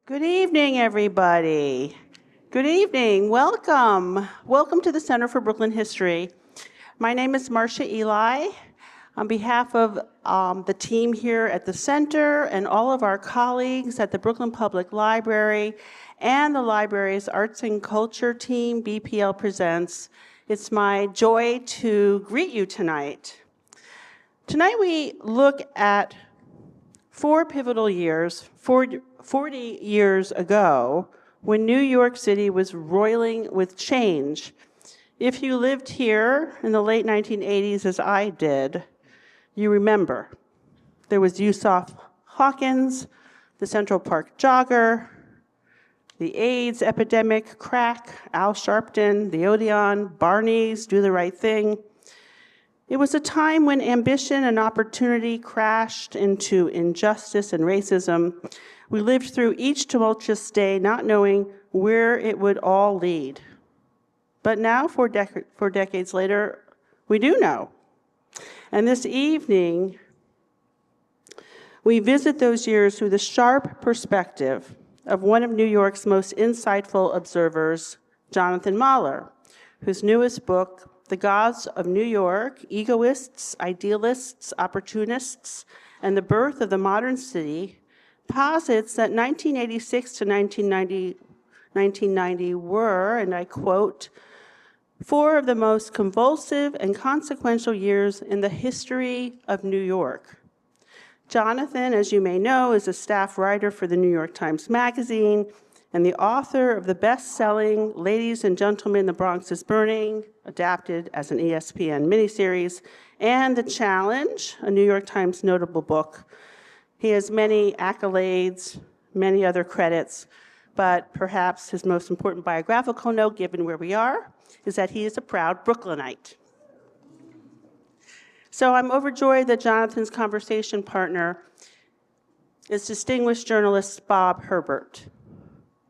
Good evening, everybody. Good evening. Welcome. Welcome to the Center for Brooklyn History. My name is Marcia Eli. On behalf of the team here at the center and all of our colleagues at the Brooklyn Public Library and the library's Arts and Culture team, BPL Presents, it's my joy to greet you tonight. Tonight we look at 4 pivotal years, 40 years ago, when New York City was roiling with change. If you lived here in the late 1980s, as I did, you remember. There was Yusuf Hawkins, the Central Park jogger, the AIDS epidemic, crack, Al Sharpton, the Odeon, Barney's, Do the Right Thing. It was a time when ambition and opportunity crashed into injustice and racism. We lived through each tumultuous day not knowing where it would all lead. But now, 4 decades later, we do know. And this evening, we visit those years through the sharp perspective of one of New York's most insightful observers, Jonathan Mahler, whose newest book, The Gods of New York, Egoists, Idealists, Opportunists, and the Birth of the Modern City, posits that 1986 to 1990 were, and I quote, 4 of the most convulsive and consequential years in the history of New York. Jonathan, as you may know, is a staff writer for the New York Times Magazine and the author of the best-selling Ladies and Gentlemen, The Bronx is Burning, adapted as an ESPN miniseries, and The Challenge, a New York Times notable book. He has many accolades, many other credits, but perhaps his most important biographical note, given where we are, is that he is a proud Brooklynite. So I'm overjoyed that Jonathan's conversation partner is distinguished journalist Bob Herbert.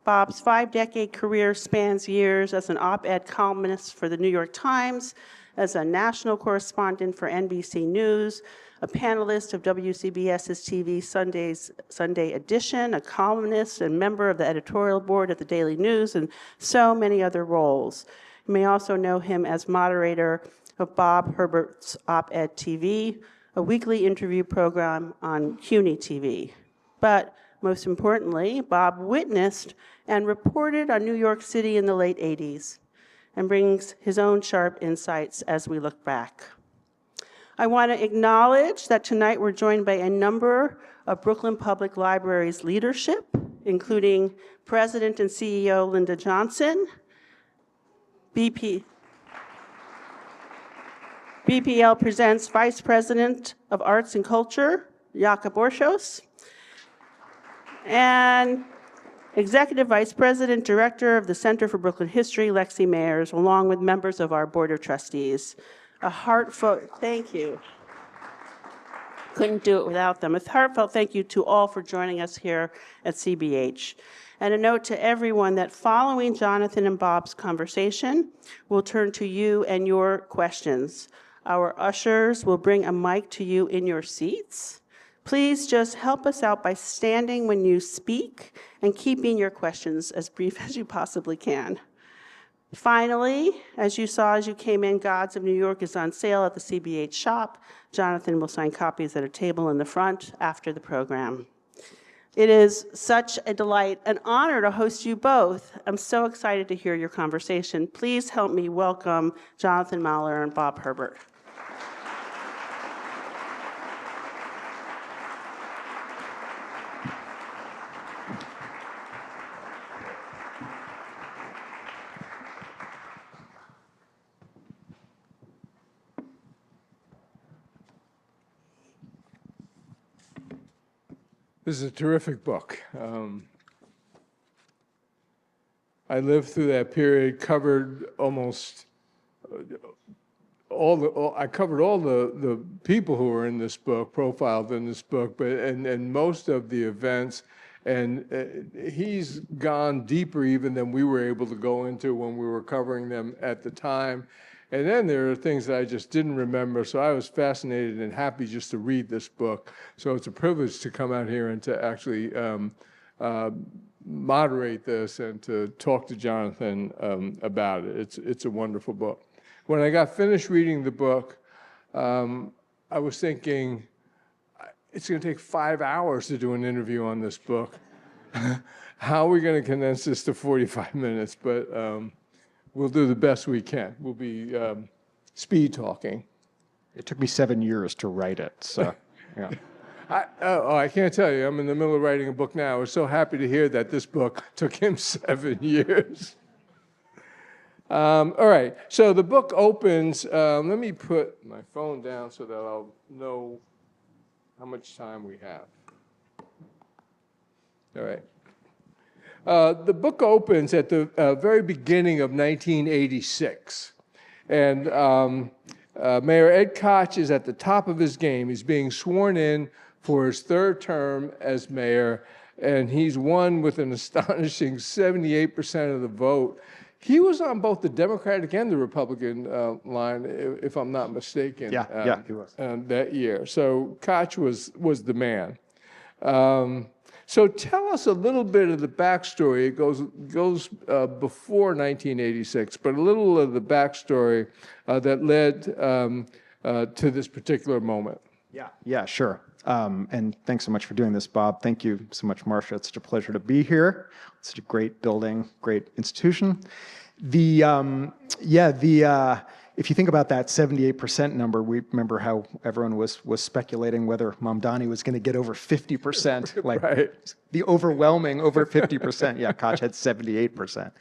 Bob's 5-decade career spans years as an op-ed columnist for the New York Times, as a national correspondent for NBC News, a panelist of WCBS's TV Sunday Edition, a columnist and member of the editorial board at the Daily News, and so many other roles. You may also know him as moderator of Bob Herbert's Op-Ed TV, a weekly interview program on CUNY TV. But most importantly, Bob witnessed and reported on New York City in the late 80s and brings his own sharp insights as we look back. I want to acknowledge that tonight we're joined by a number of Brooklyn Public Library's leadership, including President and CEO Linda Johnson, BPL Presents Vice President of Arts and Culture, Jakob Borchos, and Executive Vice President, Director of the Center for Brooklyn History, Lexi Mayers, along with members of our Board of Trustees. A heartfelt thank you. Couldn't do it without them. A heartfelt thank you to all for joining us here at CBH. And a note to everyone that following Jonathan and Bob's conversation, we'll turn to you and your questions. Our ushers will bring a mic to you in your seats. Please just help us out by standing when you speak and keeping your questions as brief as you possibly can. Finally, as you saw as you came in, Gods of New York is on sale at the CBH shop. Jonathan will sign copies at a table in the front after the program. It is such a delight, an honor to host you both. I'm so excited to hear your conversation. Please help me welcome Jonathan Mahler and Bob Herbert. This is a terrific book. I lived through that period, covered almost I covered all the people who were in this book, profiled in this book, but and most of the events. And he's gone deeper even than we were able to go into when we were covering them at the time. And then there are things that I just didn't remember, so I was fascinated and happy just to read this book. So it's a privilege to come out here and to actually moderate this and to talk to Jonathan about it. It's a wonderful book. When I got finished reading the book, I was thinking, it's going to take 5 hours to do an interview on this book. How are we going to condense this to 45 minutes? But we'll do the best we can. We'll be speed talking. It took me 7 years to write it, so yeah. I can't tell you. I'm in the middle of writing a book now. I was so happy to hear that this book took him 7 years. All right, so the book opens. Let me put my phone down so that I'll know how much time we have. All right. The book opens at the very beginning of 1986. And Mayor Ed Koch is at the top of his game. He's being sworn in for his third term as mayor, and he's won with an astonishing 78% of the vote. He was on both the Democratic and the Republican line, if I'm not mistaken. Yeah, he was. That year. So Koch was the man. So tell us a little bit of the backstory. It goes before 1986, but a little of the backstory that led to this particular moment. Yeah, sure. And thanks so much for doing this, Bob. Thank you so much, Marcia. It's such a pleasure to be here. It's such a great building, great institution. If you think about that 78% number, we remember how everyone was speculating whether Mamdani was going to get over 50%, like Right. the overwhelming over 50%. Yeah, Koch had 78%.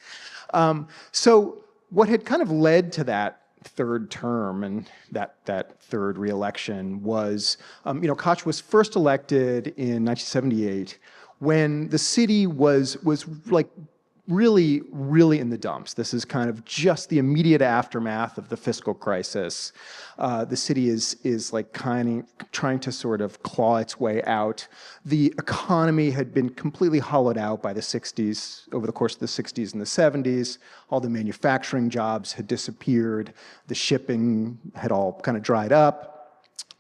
So what had kind of led to that third term and that third reelection was, Koch was first elected in 1978 when the city was like really, really in the dumps. This is kind of just the immediate aftermath of the fiscal crisis. The city is like kind of trying to sort of claw its way out. The economy had been completely hollowed out by the 60s, over the course of the 60s and the 70s. All the manufacturing jobs had disappeared. The shipping had all kind of dried up.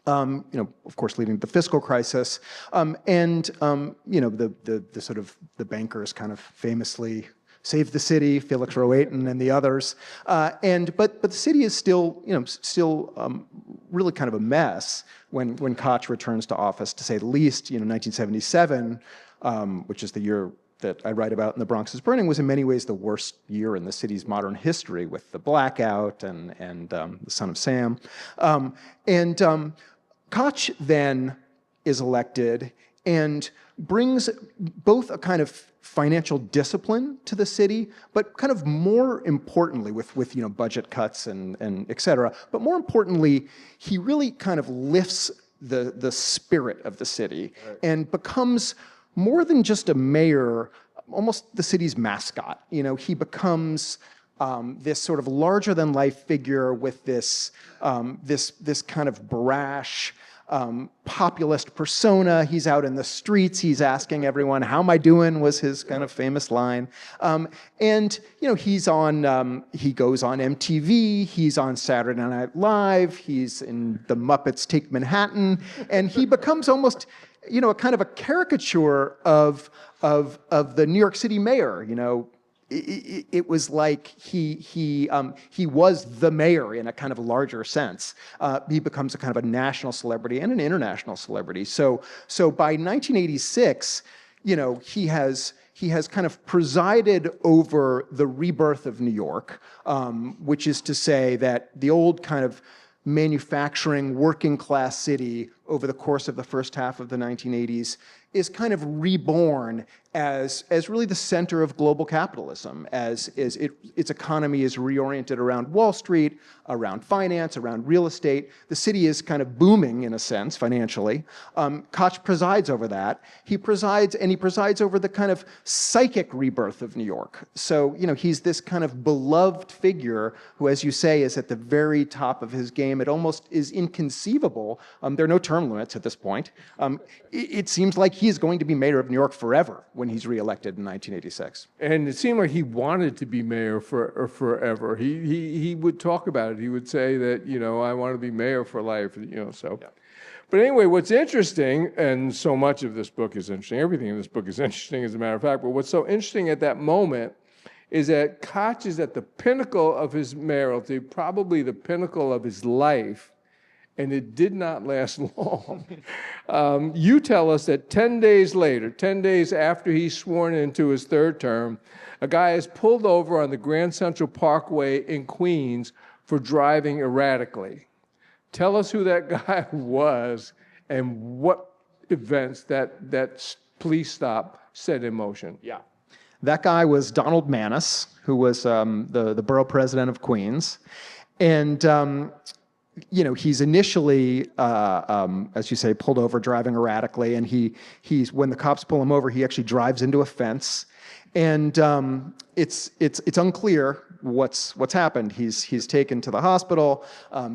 Of course, leading to the fiscal crisis, the sort of the bankers kind of famously saved the city, Felix Rohatyn and the others, but the city is still really kind of a mess when Koch returns to office, to say the least. 1977, which is the year that I write about in The Bronx is Burning, was in many ways the worst year in the city's modern history, with the blackout and the Son of Sam, Koch then is elected and brings both a kind of financial discipline to the city, but kind of more importantly, with budget cuts and et cetera, but more importantly, he really kind of lifts the spirit of the city, right, and becomes more than just a mayor, almost the city's mascot. He becomes this sort of larger than life figure with this kind of brash, populist persona. He's out in the streets. He's asking everyone, "How am I doing?" was his kind of famous line. He's on. He goes on MTV. He's on Saturday Night Live. He's in The Muppets Take Manhattan, and he becomes almost, a kind of a caricature of the New York City mayor. It was like he was the mayor in a kind of kind sense. He becomes a kind of a national celebrity and an international celebrity. So by 1986, he has kind of presided over the rebirth of New York, which is to say that the old kind of manufacturing working class city over the course of the first half of the 1980s is kind of reborn as really the center of global capitalism, as its economy is reoriented around Wall Street, around finance, around real estate. The city is kind of booming in a sense financially. Koch presides over that. He presides over the kind of psychic rebirth of New York. So, he's this kind of beloved figure who, as you say, is at the very top of his game. It almost is inconceivable. There are no term limits at this point. It seems like he is going to be mayor of New York forever when he's reelected in 1986. And it seemed like he wanted to be mayor forever. He would talk about it. He would say that, I want to be mayor for life, so. Yeah. But anyway, what's interesting, and so much of this book is interesting, everything in this book is interesting as a matter of fact, but what's so interesting at that moment is that Koch is at the pinnacle of his mayoralty, probably the pinnacle of his life, and it did not last long. You tell us that 10 days later, 10 days after he's sworn into his third term, a guy is pulled over on the Grand Central Parkway in Queens for driving erratically. Tell us who that guy was and what events that police stop set in motion. Yeah. That guy was Donald Maness, who was the borough president of Queens. And, he's initially, as you say, pulled over driving erratically. And he's when the cops pull him over, he actually drives into a fence. And it's unclear what's happened. He's taken to the hospital.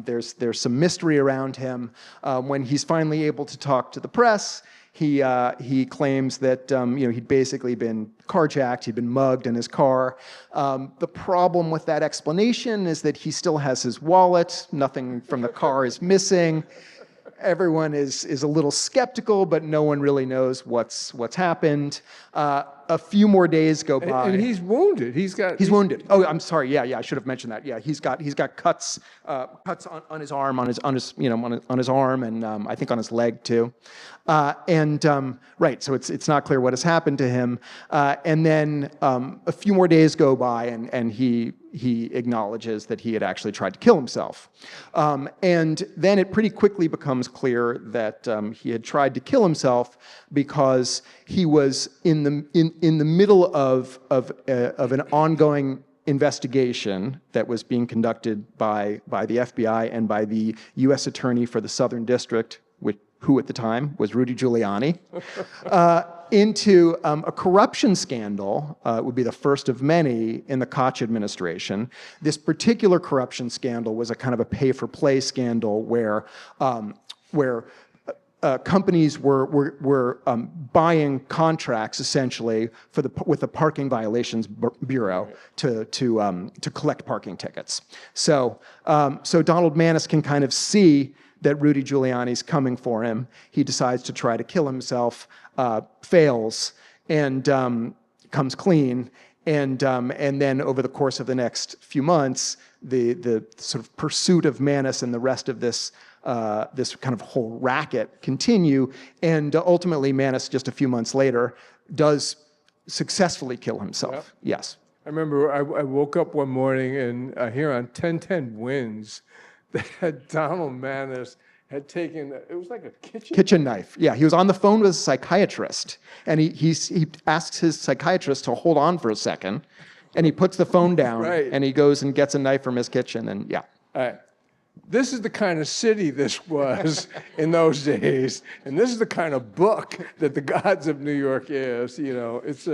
There's some mystery around him. When he's finally able to talk to the press, he claims that he'd basically been carjacked, he'd been mugged in his car. The problem with that explanation is that he still has his wallet. Nothing from the car is missing. Everyone is a little skeptical, but no one really knows what's happened. A few more days go by, and he's wounded. He's wounded. Oh, I'm sorry. Yeah, I should have mentioned that. Yeah, he's got cuts on his arm, on his arm, and I think on his leg too. Right. So it's not clear what has happened to him. And then a few more days go by, and he acknowledges that he had actually tried to kill himself. And then it pretty quickly becomes clear that he had tried to kill himself because he was in the middle of an ongoing investigation that was being conducted by the FBI and by the U.S. Attorney for the Southern District, who at the time was Rudy Giuliani, into a corruption scandal. It would be the first of many in the Koch administration. This particular corruption scandal was a kind of a pay-for-play scandal where companies were buying contracts essentially with the Parking Violations Bureau to collect parking tickets. So Donald Maness can kind of see that Rudy Giuliani's coming for him. He decides to try to kill himself, fails, and comes clean. And then over the course of the next few months, the sort of pursuit of Maness and the rest of this kind of whole racket continue. And ultimately, Maness, just a few months later, does successfully kill himself. Yep. Yes. I remember I woke up one morning and here on 1010 Winds, that Donald Maness had taken, it was like a kitchen knife. Yeah, he was on the phone with a psychiatrist, and he asks his psychiatrist to hold on for a second, and he puts the phone down, right. And he goes and gets a knife from his kitchen, and yeah. All right. This is the kind of city this was in those days, and this is the kind of book that the Gods of New York is. It's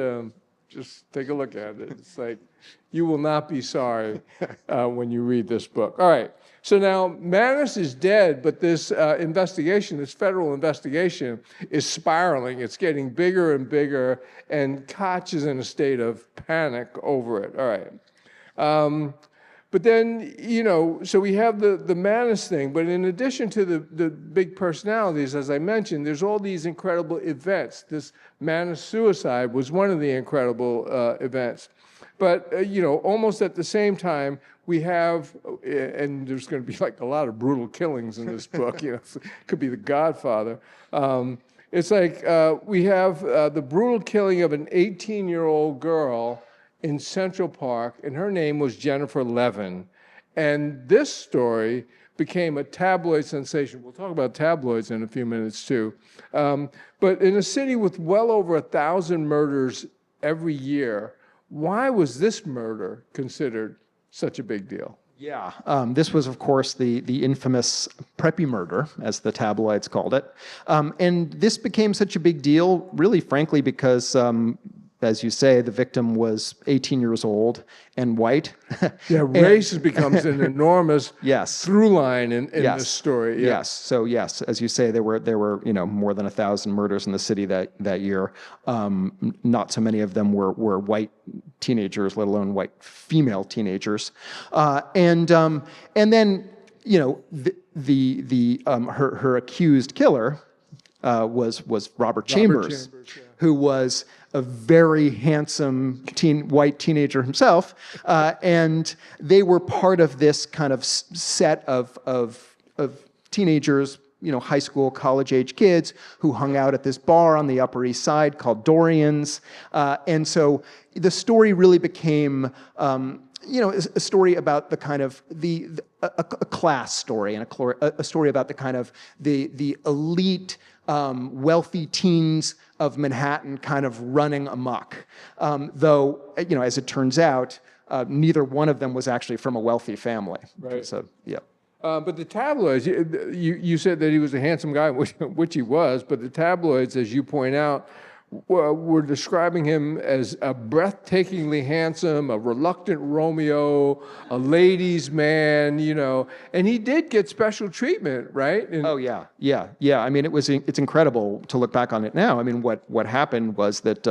just take a look at it. It's like you will not be sorry when you read this book. All right. So now Maness is dead, but this investigation, this federal investigation, is spiraling. It's getting bigger and bigger, and Koch is in a state of panic over it. All right. But then, so we have the Maness thing, but in addition to the big personalities, as I mentioned, there's all these incredible events. This Maness suicide was one of the incredible events. But, almost at the same time, we have, and there's going to be like a lot of brutal killings in this book, it could be The Godfather. It's like we have the brutal killing of an 18-year-old girl in Central Park, and her name was Jennifer Levin. And this story became a tabloid sensation. We'll talk about tabloids in a few minutes, too. But in a city with well over 1,000 murders every year, why was this murder considered such a big deal? Yeah, this was, of course, the infamous Preppy murder, as the tabloids called it. And this became such a big deal, really, frankly, because as you say, the victim was 18 years old and white. Yeah, race becomes an enormous yes. through line in this story. Yeah. Yes. So yes, as you say, there were more than 1,000 murders in the city that year. Not so many of them were white teenagers, let alone white female teenagers. And then her accused killer was Robert Chambers, who was a very handsome white teenager himself, and they were part of this kind of set of teenagers, high school, college-age kids who hung out at this bar on the Upper East Side called Dorian's, and so the story really became. A story about the kind of a class story, and a story about the kind of the elite, wealthy teens of Manhattan kind of running amok. Though, as it turns out, neither one of them was actually from a wealthy family. Right. So, yeah. But the tabloids, you said that he was a handsome guy, which he was, but the tabloids, as you point out, were describing him as a breathtakingly handsome, a reluctant Romeo, a ladies' man, and he did get special treatment, right? Oh yeah. I mean, it's incredible to look back on it now. I mean, what happened was that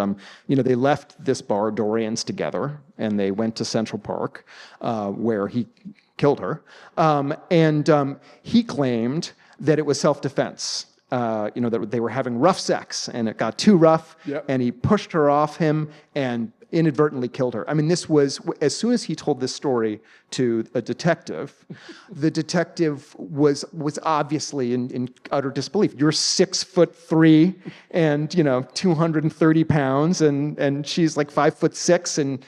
they left this bar Dorian's together, and they went to Central Park, where he killed her, and he claimed that it was self-defense. That they were having rough sex, and it got too rough, Yep. and he pushed her off him and inadvertently killed her. I mean, this was, as soon as he told this story to a detective, the detective was obviously in utter disbelief. You're 6'3" and 230 pounds, and she's like 5'6", and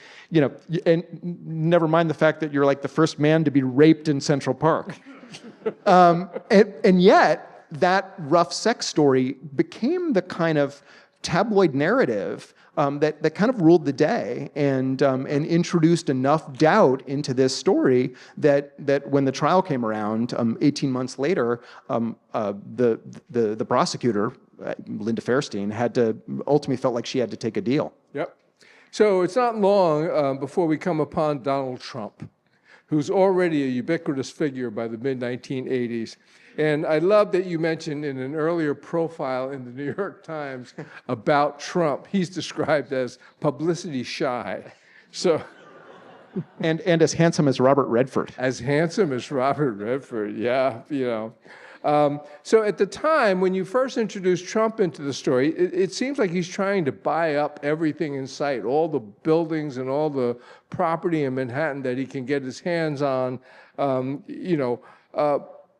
never mind the fact that you're like the first man to be raped in Central Park, and yet. That rough sex story became the kind of tabloid narrative that kind of ruled the day and introduced enough doubt into this story that when the trial came around 18 months later, the prosecutor, Linda Fairstein, ultimately felt like she had to take a deal. Yep. So it's not long before we come upon Donald Trump, who's already a ubiquitous figure by the mid-1980s. And I love that you mentioned in an earlier profile in the New York Times about Trump, he's described as publicity shy. So, and as handsome as Robert Redford. As handsome as Robert Redford, yeah, So at the time, when you first introduced Trump into the story, it seems like he's trying to buy up everything in sight, all the buildings and all the property in Manhattan that he can get his hands on,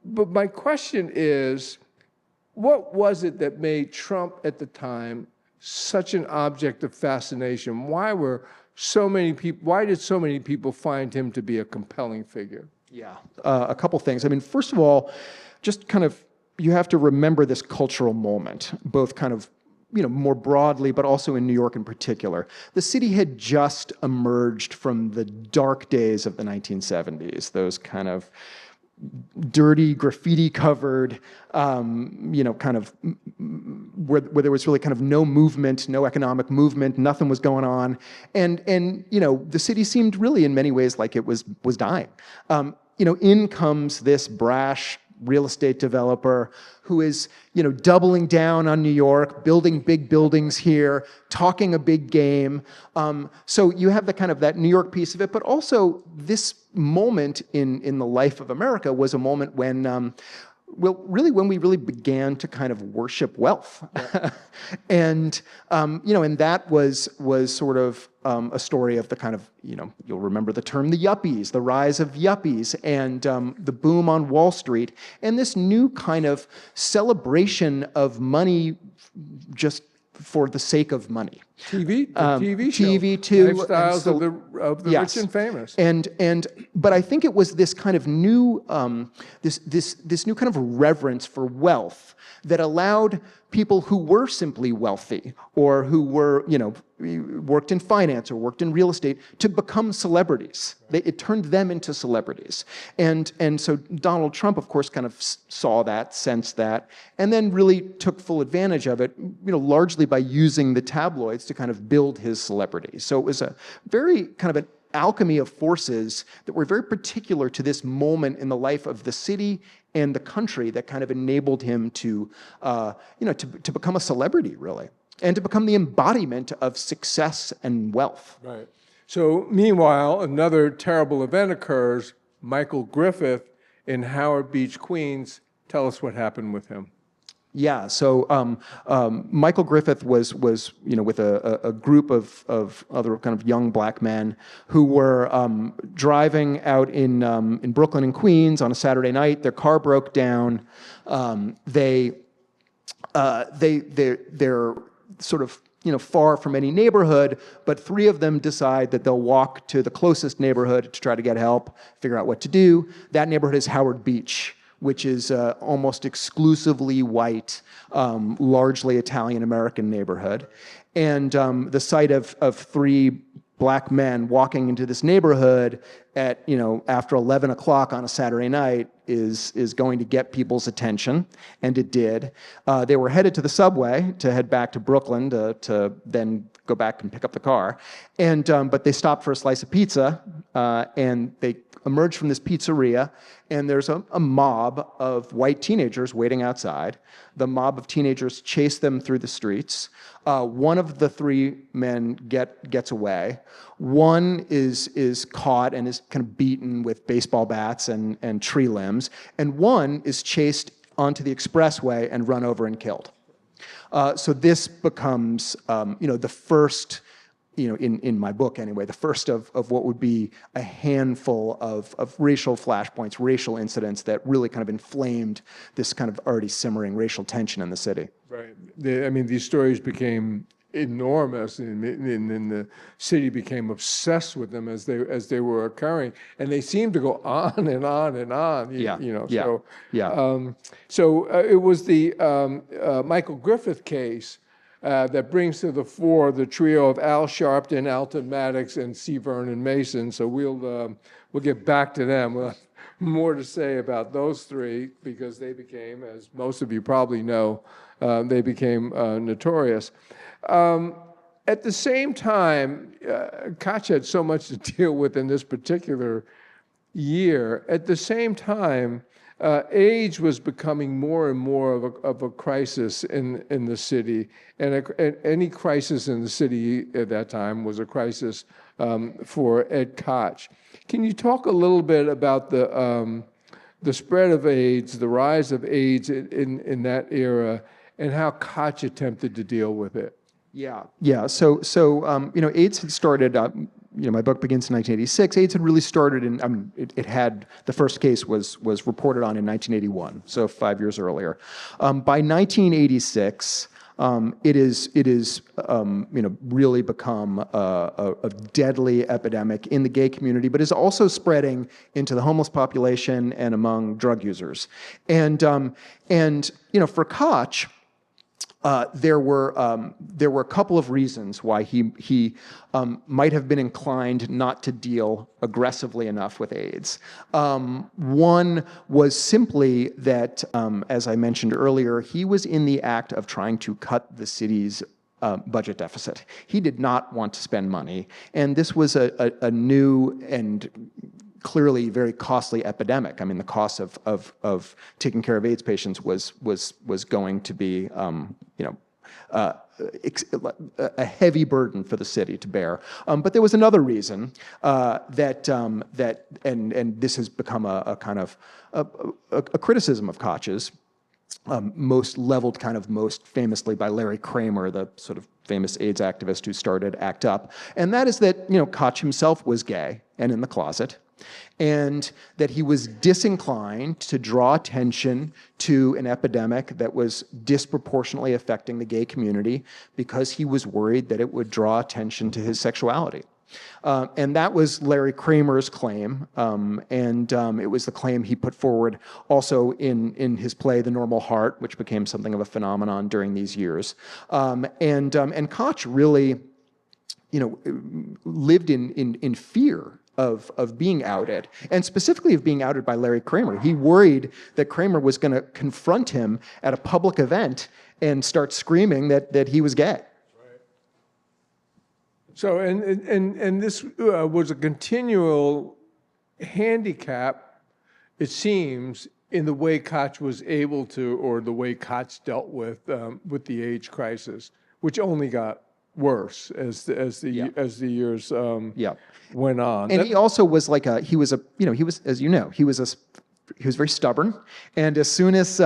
But my question is, what was it that made Trump at the time such an object of fascination? Why did so many people find him to be a compelling figure? Yeah, a couple things. I mean, first of all, just kind of, you have to remember this cultural moment, both kind of, more broadly, but also in New York in particular. The city had just emerged from the dark days of the 1970s, those kind of dirty, graffiti-covered, kind of where there was really kind of no movement, no economic movement, nothing was going on, and the city seemed really in many ways like it was dying. In comes this brash real estate developer who is, doubling down on New York, building big buildings here, talking a big game. So you have the kind of that New York piece of it, but also this moment in the life of America was a moment when, when we really began to kind of worship wealth. And that was sort of a story of the kind of, you'll remember the term the yuppies, the rise of yuppies, and the boom on Wall Street, and this new kind of celebration of money just for the sake of money. TV show. TV too. Lifestyles of the yes. rich and famous. But I think it was this kind of new, this new kind of reverence for wealth that allowed people who were simply wealthy or who were, worked in finance or worked in real estate to become celebrities. It turned them into celebrities. And so Donald Trump, of course, kind of saw that, sensed that, and then really took full advantage of it, largely by using the tabloids to kind of build his celebrity. So it was a very kind of an alchemy of forces that were very particular to this moment in the life of the city and the country that kind of enabled him to become a celebrity, really, and to become the embodiment of success and wealth. Right. So meanwhile, another terrible event occurs. Michael Griffith in Howard Beach, Queens. Tell us what happened with him. Yeah, so Michael Griffith was with a group of other kind of young black men who were driving out in Brooklyn and Queens on a Saturday night. Their car broke down. They're sort of far from any neighborhood, but three of them decide that they'll walk to the closest neighborhood to try to get help, figure out what to do. That neighborhood is Howard Beach, which is almost exclusively white, largely Italian-American neighborhood. And the sight of three black men walking into this neighborhood at, after 11 o'clock on a Saturday night is going to get people's attention, and it did. They were headed to the subway to head back to Brooklyn to then go back and pick up the car. And but they stopped for a slice of pizza, and they emerged from this pizzeria, and there's a mob of white teenagers waiting outside. The mob of teenagers chase them through the streets. One of the three men gets away. One is caught and is kind of beaten with baseball bats and tree limbs, and one is chased onto the expressway and run over and killed. So this becomes, the first, in my book anyway, the first of what would be a handful of racial flashpoints, racial incidents that really kind of inflamed this kind of already simmering racial tension in the city. Right. These stories became enormous, and the city became obsessed with them as they were occurring, and they seemed to go on and on and on. So it was the Michael Griffith case that brings to the fore the trio of Al Sharpton, Alton Maddox, and C. Vernon Mason. So we'll get back to them. We'll have more to say about those three because they became, as most of you probably know, they became notorious. At the same time, Koch had so much to deal with in this particular year. At the same time, AIDS was becoming more and more of a crisis in the city, and any crisis in the city at that time was a crisis for Ed Koch. Can you talk a little bit about the spread of AIDS, the rise of AIDS in that era, and how Koch attempted to deal with it? Yeah. So AIDS had started. My book begins in 1986. AIDS had really started it had the first case was reported on in 1981, so 5 years earlier. By 1986, it is really become a deadly epidemic in the gay community, but is also spreading into the homeless population and among drug users. And for Koch, there were a couple of reasons why he might have been inclined not to deal aggressively enough with AIDS. One was simply that, as I mentioned earlier, he was in the act of trying to cut the city's budget deficit. He did not want to spend money, and this was a new and clearly very costly epidemic. The cost of taking care of AIDS patients was going to be a heavy burden for the city to bear. But there was another reason that this has become a kind of a criticism of Koch's, most leveled kind of most famously by Larry Kramer, the sort of famous AIDS activist who started ACT UP, and that is that Koch himself was gay and in the closet, and that he was disinclined to draw attention to an epidemic that was disproportionately affecting the gay community because he was worried that it would draw attention to his sexuality. And that was Larry Kramer's claim, and it was the claim he put forward also in his play The Normal Heart, which became something of a phenomenon during these years. And Koch really, lived in fear of being outed, and specifically of being outed by Larry Kramer. He worried that Kramer was going to confront him at a public event and start screaming that he was gay. So, and this was a continual handicap, it seems, in the way Koch was able to, or the way Koch dealt with the AIDS crisis, which only got worse as the years went on. And he also was he was as he was very stubborn, and as soon as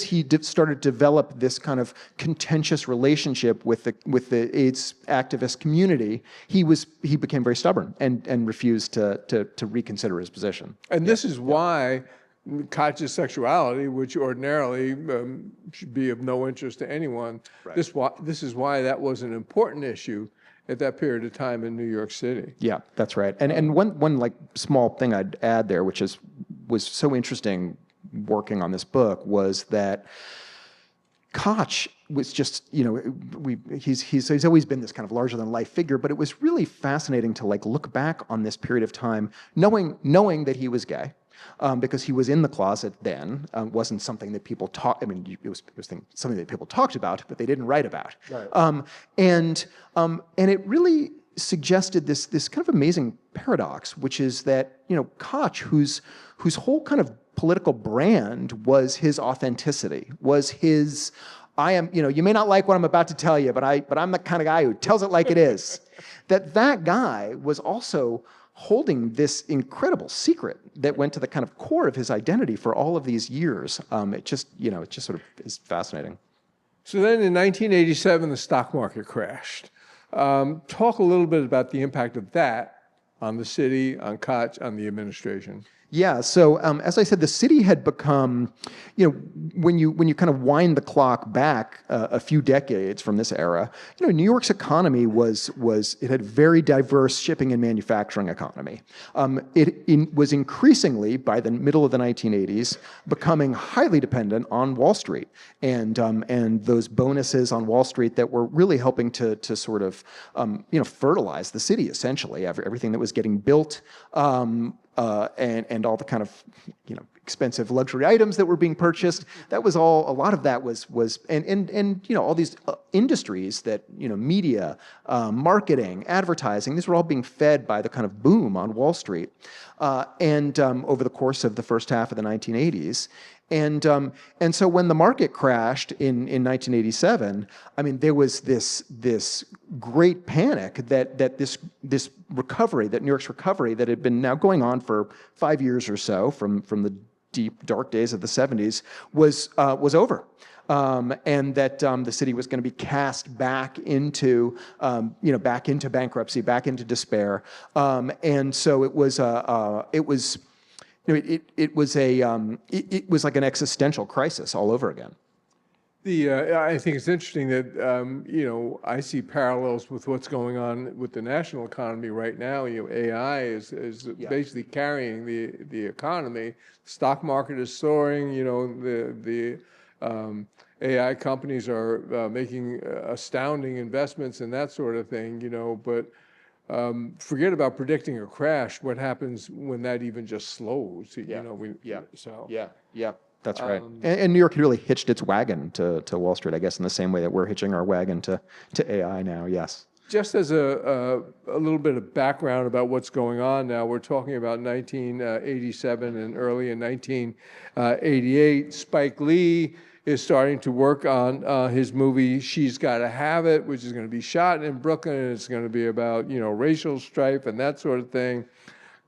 he started to develop this kind of contentious relationship with the AIDS activist community, he became very stubborn and refused to reconsider his position. And this is why Koch's sexuality, which ordinarily should be of no interest to anyone, this is why that was an important issue at that period of time in New York City. Yeah, that's right. And one like small thing I'd add there, which was so interesting working on this book, was that Koch was just, he's always been this kind of larger than life figure, but it was really fascinating to like look back on this period of time, knowing that he was gay. Because he was in the closet then, wasn't something that people talked. I mean, it was something that people talked about, but they didn't write about. Right. And it really suggested this kind of amazing paradox, which is that Koch, whose whole kind of political brand was his authenticity, was his. I am, you may not like what I'm about to tell you, but I'm the kind of guy who tells it like it is. That guy was also holding this incredible secret that went to the kind of core of his identity for all of these years. It just sort of is fascinating. So then in 1987, the stock market crashed. Talk a little bit about the impact of that on the city, on Koch, on the administration. Yeah, so as I said, the city had become, when you kind of wind the clock back a few decades from this era, New York's economy was it had very diverse shipping and manufacturing economy. It was increasingly, by the middle of the 1980s, becoming highly dependent on Wall Street and those bonuses on Wall Street that were really helping to sort of fertilize the city essentially. Everything that was getting built. And all the kind of expensive luxury items that were being purchased, that was all. A lot of that was all these industries that media, marketing, advertising. These were all being fed by the kind of boom on Wall Street, over the course of the first half of the 1980s. And so when the market crashed in 1987, I mean, there was this great panic that this recovery, that New York's recovery that had been now going on for 5 years or so from the deep dark days of the 70s was over. And that the city was going to be cast back into bankruptcy, back into despair. And so it was like an existential crisis all over again. I think it's interesting that I see parallels with what's going on with the national economy right now. AI is basically carrying the economy. Stock market is soaring. The AI companies are making astounding investments and that sort of thing. But forget about predicting a crash. What happens when that even just slows? Yeah, that's right. And New York had really hitched its wagon to Wall Street, I guess, in the same way that we're hitching our wagon to AI now. Yes. Just as a little bit of background about what's going on now, we're talking about 1987 and early in 1988. Spike Lee is starting to work on his movie She's Gotta Have It, which is going to be shot in Brooklyn, and it's going to be about racial strife and that sort of thing.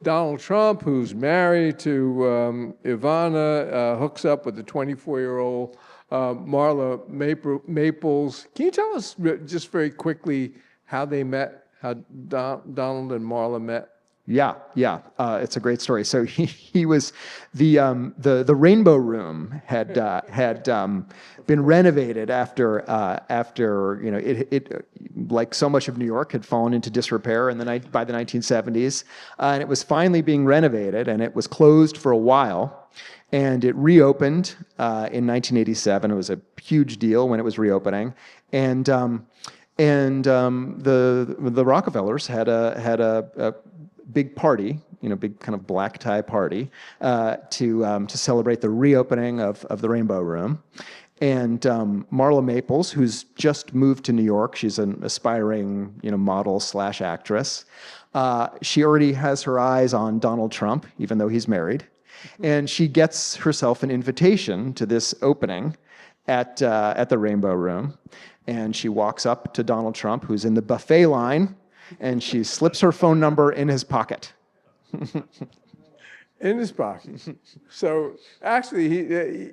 Donald Trump, who's married to Ivana, hooks up with the 24-year-old Marla Maples. Can you tell us just very quickly how they met, how Donald and Marla met? Yeah, it's a great story. So he was the Rainbow Room had been renovated after it like so much of New York had fallen into disrepair by the 1970s, and it was finally being renovated, and it was closed for a while, and it reopened in 1987. It was a huge deal when it was reopening, and the Rockefellers had a big party, big kind of black tie party to celebrate the reopening of the Rainbow Room. And Marla Maples, who's just moved to New York, she's an aspiring model / actress. She already has her eyes on Donald Trump, even though he's married, and she gets herself an invitation to this opening at the Rainbow Room, and she walks up to Donald Trump, who's in the buffet line, and she slips her phone number in his pocket. In his pocket. So actually, I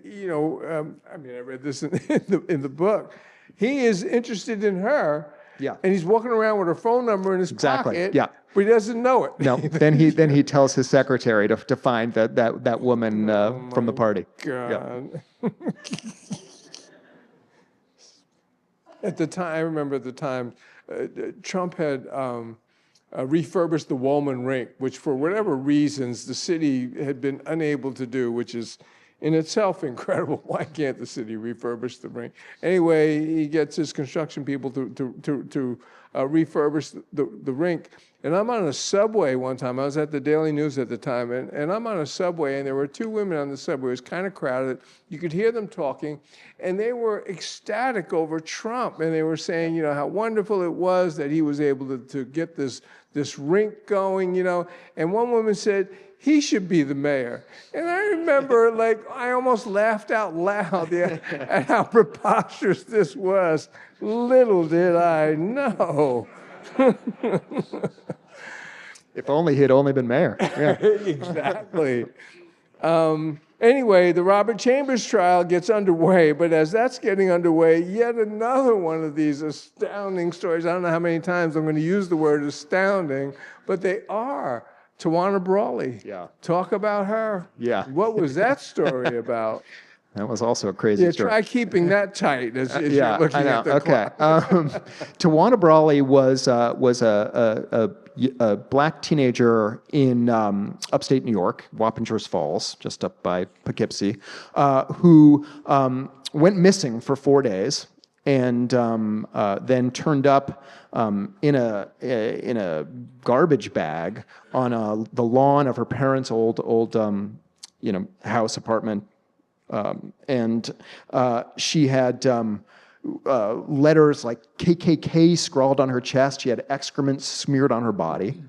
mean, I read this in the book. He is interested in her. Yeah. And he's walking around with her phone number in his Exactly, pocket. yeah. But he doesn't know it. No, then he tells his secretary to find that woman from the party. God. At the time, I remember at the time, Trump had refurbished the Woolman Rink, which for whatever reasons the city had been unable to do, which is in itself incredible. Why can't the city refurbish the rink? Anyway, he gets his construction people to refurbish the rink. And I'm on a subway one time. I was at the Daily News at the time, and I'm on a subway, and there were two women on the subway. It was kind of crowded. You could hear them talking, and they were ecstatic over Trump, and they were saying, how wonderful it was that he was able to get this rink going, And one woman said, he should be the mayor. And I remember, I almost laughed out loud at how preposterous this was. Little did I know. If only he had only been mayor. Yeah. Exactly. Anyway, the Robert Chambers trial gets underway, but as that's getting underway, yet another one of these astounding stories. I don't know how many times I'm going to use the word astounding, but they are. Tawana Brawley. Yeah. Talk about her. Yeah. What was that story about? That was also a crazy story. Try keeping that tight as you're looking at the clock. Tawana Brawley was a black teenager in upstate New York, Wappingers Falls, just up by Poughkeepsie, who went missing for 4 days and then turned up in a garbage bag on the lawn of her parents' old house apartment. She had letters like KKK scrawled on her chest. She had excrement smeared on her body.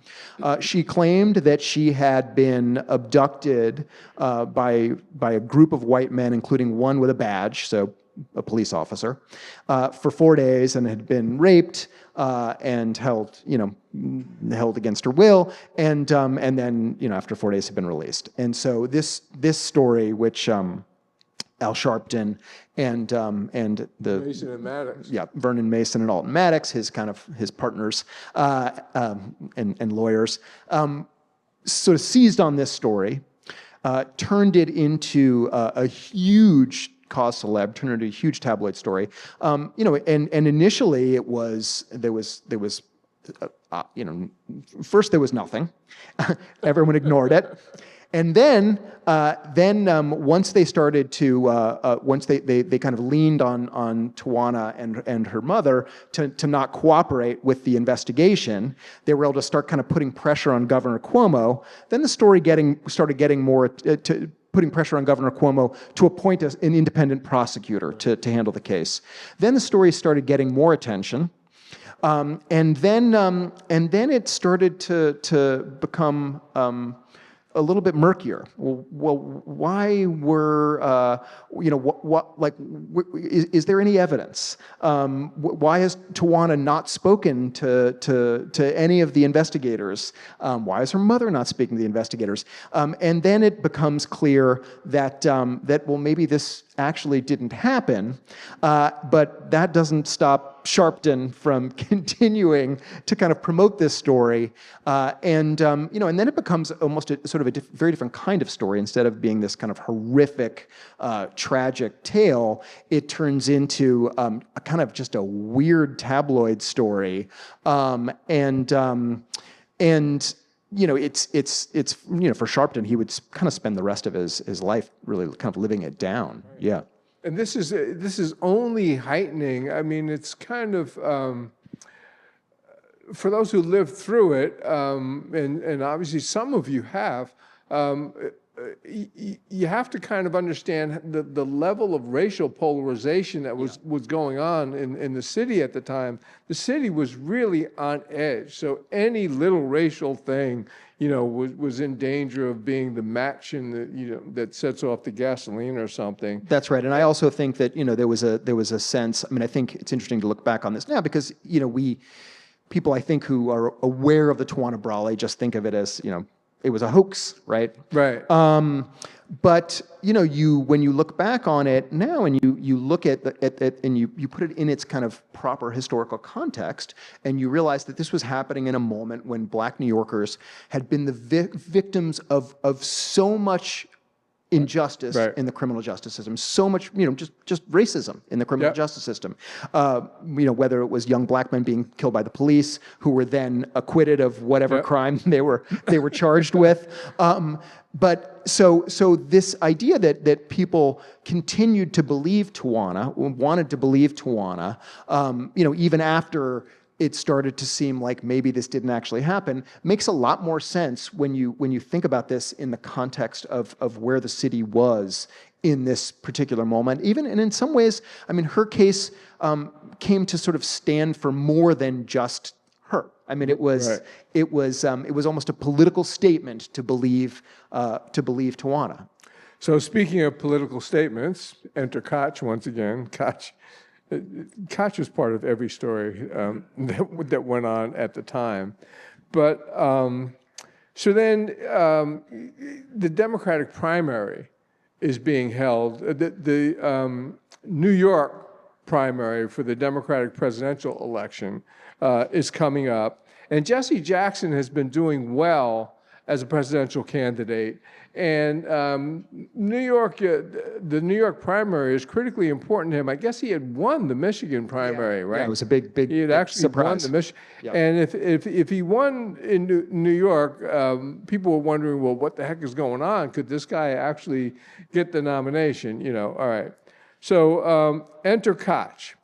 She claimed that she had been abducted by a group of white men, including one with a badge, so a police officer, for 4 days, and had been raped and held against her will, and then after 4 days had been released. And so this story, which Al Sharpton and the Mason and Maddox. Yeah, Vernon Mason and Alton Maddox, his partners and lawyers, sort of seized on this story, turned it into a huge cause célèbre, turned it into a huge tabloid story. And initially first there was nothing. Everyone ignored it. And then once they started to, once they kind of leaned on Tawana and her mother to not cooperate with the investigation, they were able to start kind of putting pressure on Governor Cuomo. Then the story started getting more putting pressure on Governor Cuomo to appoint an independent prosecutor to handle the case. Then the story started getting more attention. And then it started to become a little bit murkier. Well, why were is there any evidence? Why has Tawana not spoken to any of the investigators? Why is her mother not speaking to the investigators? And then it becomes clear that maybe this actually didn't happen, but that doesn't stop Sharpton from continuing to kind of promote this story, and then it becomes almost a sort of a very different kind of story. Instead of being this kind of horrific, tragic tale, it turns into a kind of just a weird tabloid story, and it's for Sharpton, he would kind of spend the rest of his life really kind of living it down. Right. Yeah. And this is only heightening. I mean, it's kind of for those who lived through it, and obviously some of you have. You have to kind of understand the level of racial polarization that was going on in the city at the time. The city was really on edge. So any little racial thing, was in danger of being the match that sets off the gasoline or something. That's right. And I also think that, there was a sense, I mean, I think it's interesting to look back on this now because, people I think who are aware of the Tawana Brawley just think of it as, a hoax, right? Right. But when you look back on it now, and you look at and you put it in its kind of proper historical context, and you realize that this was happening in a moment when Black New Yorkers had been the victims of so much injustice Right. in the criminal justice system, so much, just racism in the criminal Yep. justice system. Whether it was young Black men being killed by the police, who were then acquitted of whatever Yep. crime they were charged with. But so this idea that people continued to believe Tawana, wanted to believe Tawana, even after it started to seem like maybe this didn't actually happen, makes a lot more sense when you think about this in the context of where the city was in this particular moment. And in some ways, I mean, her case came to sort of stand for more than just her. I mean, it was Right. it was almost a political statement to believe Tawana. So speaking of political statements, enter Koch once again. Koch was part of every story that went on at the time. But so then the Democratic primary is being held. The New York primary for the Democratic presidential election is coming up. And Jesse Jackson has been doing well as a presidential candidate. And New York, the New York primary is critically important to him. I guess he had won the Michigan primary, right? Yeah, it was a big He had actually surprise. won the Michigan. Yeah. And if he won in New York, people were wondering, well, what the heck is going on? Could this guy actually get the nomination? All right. So enter Koch.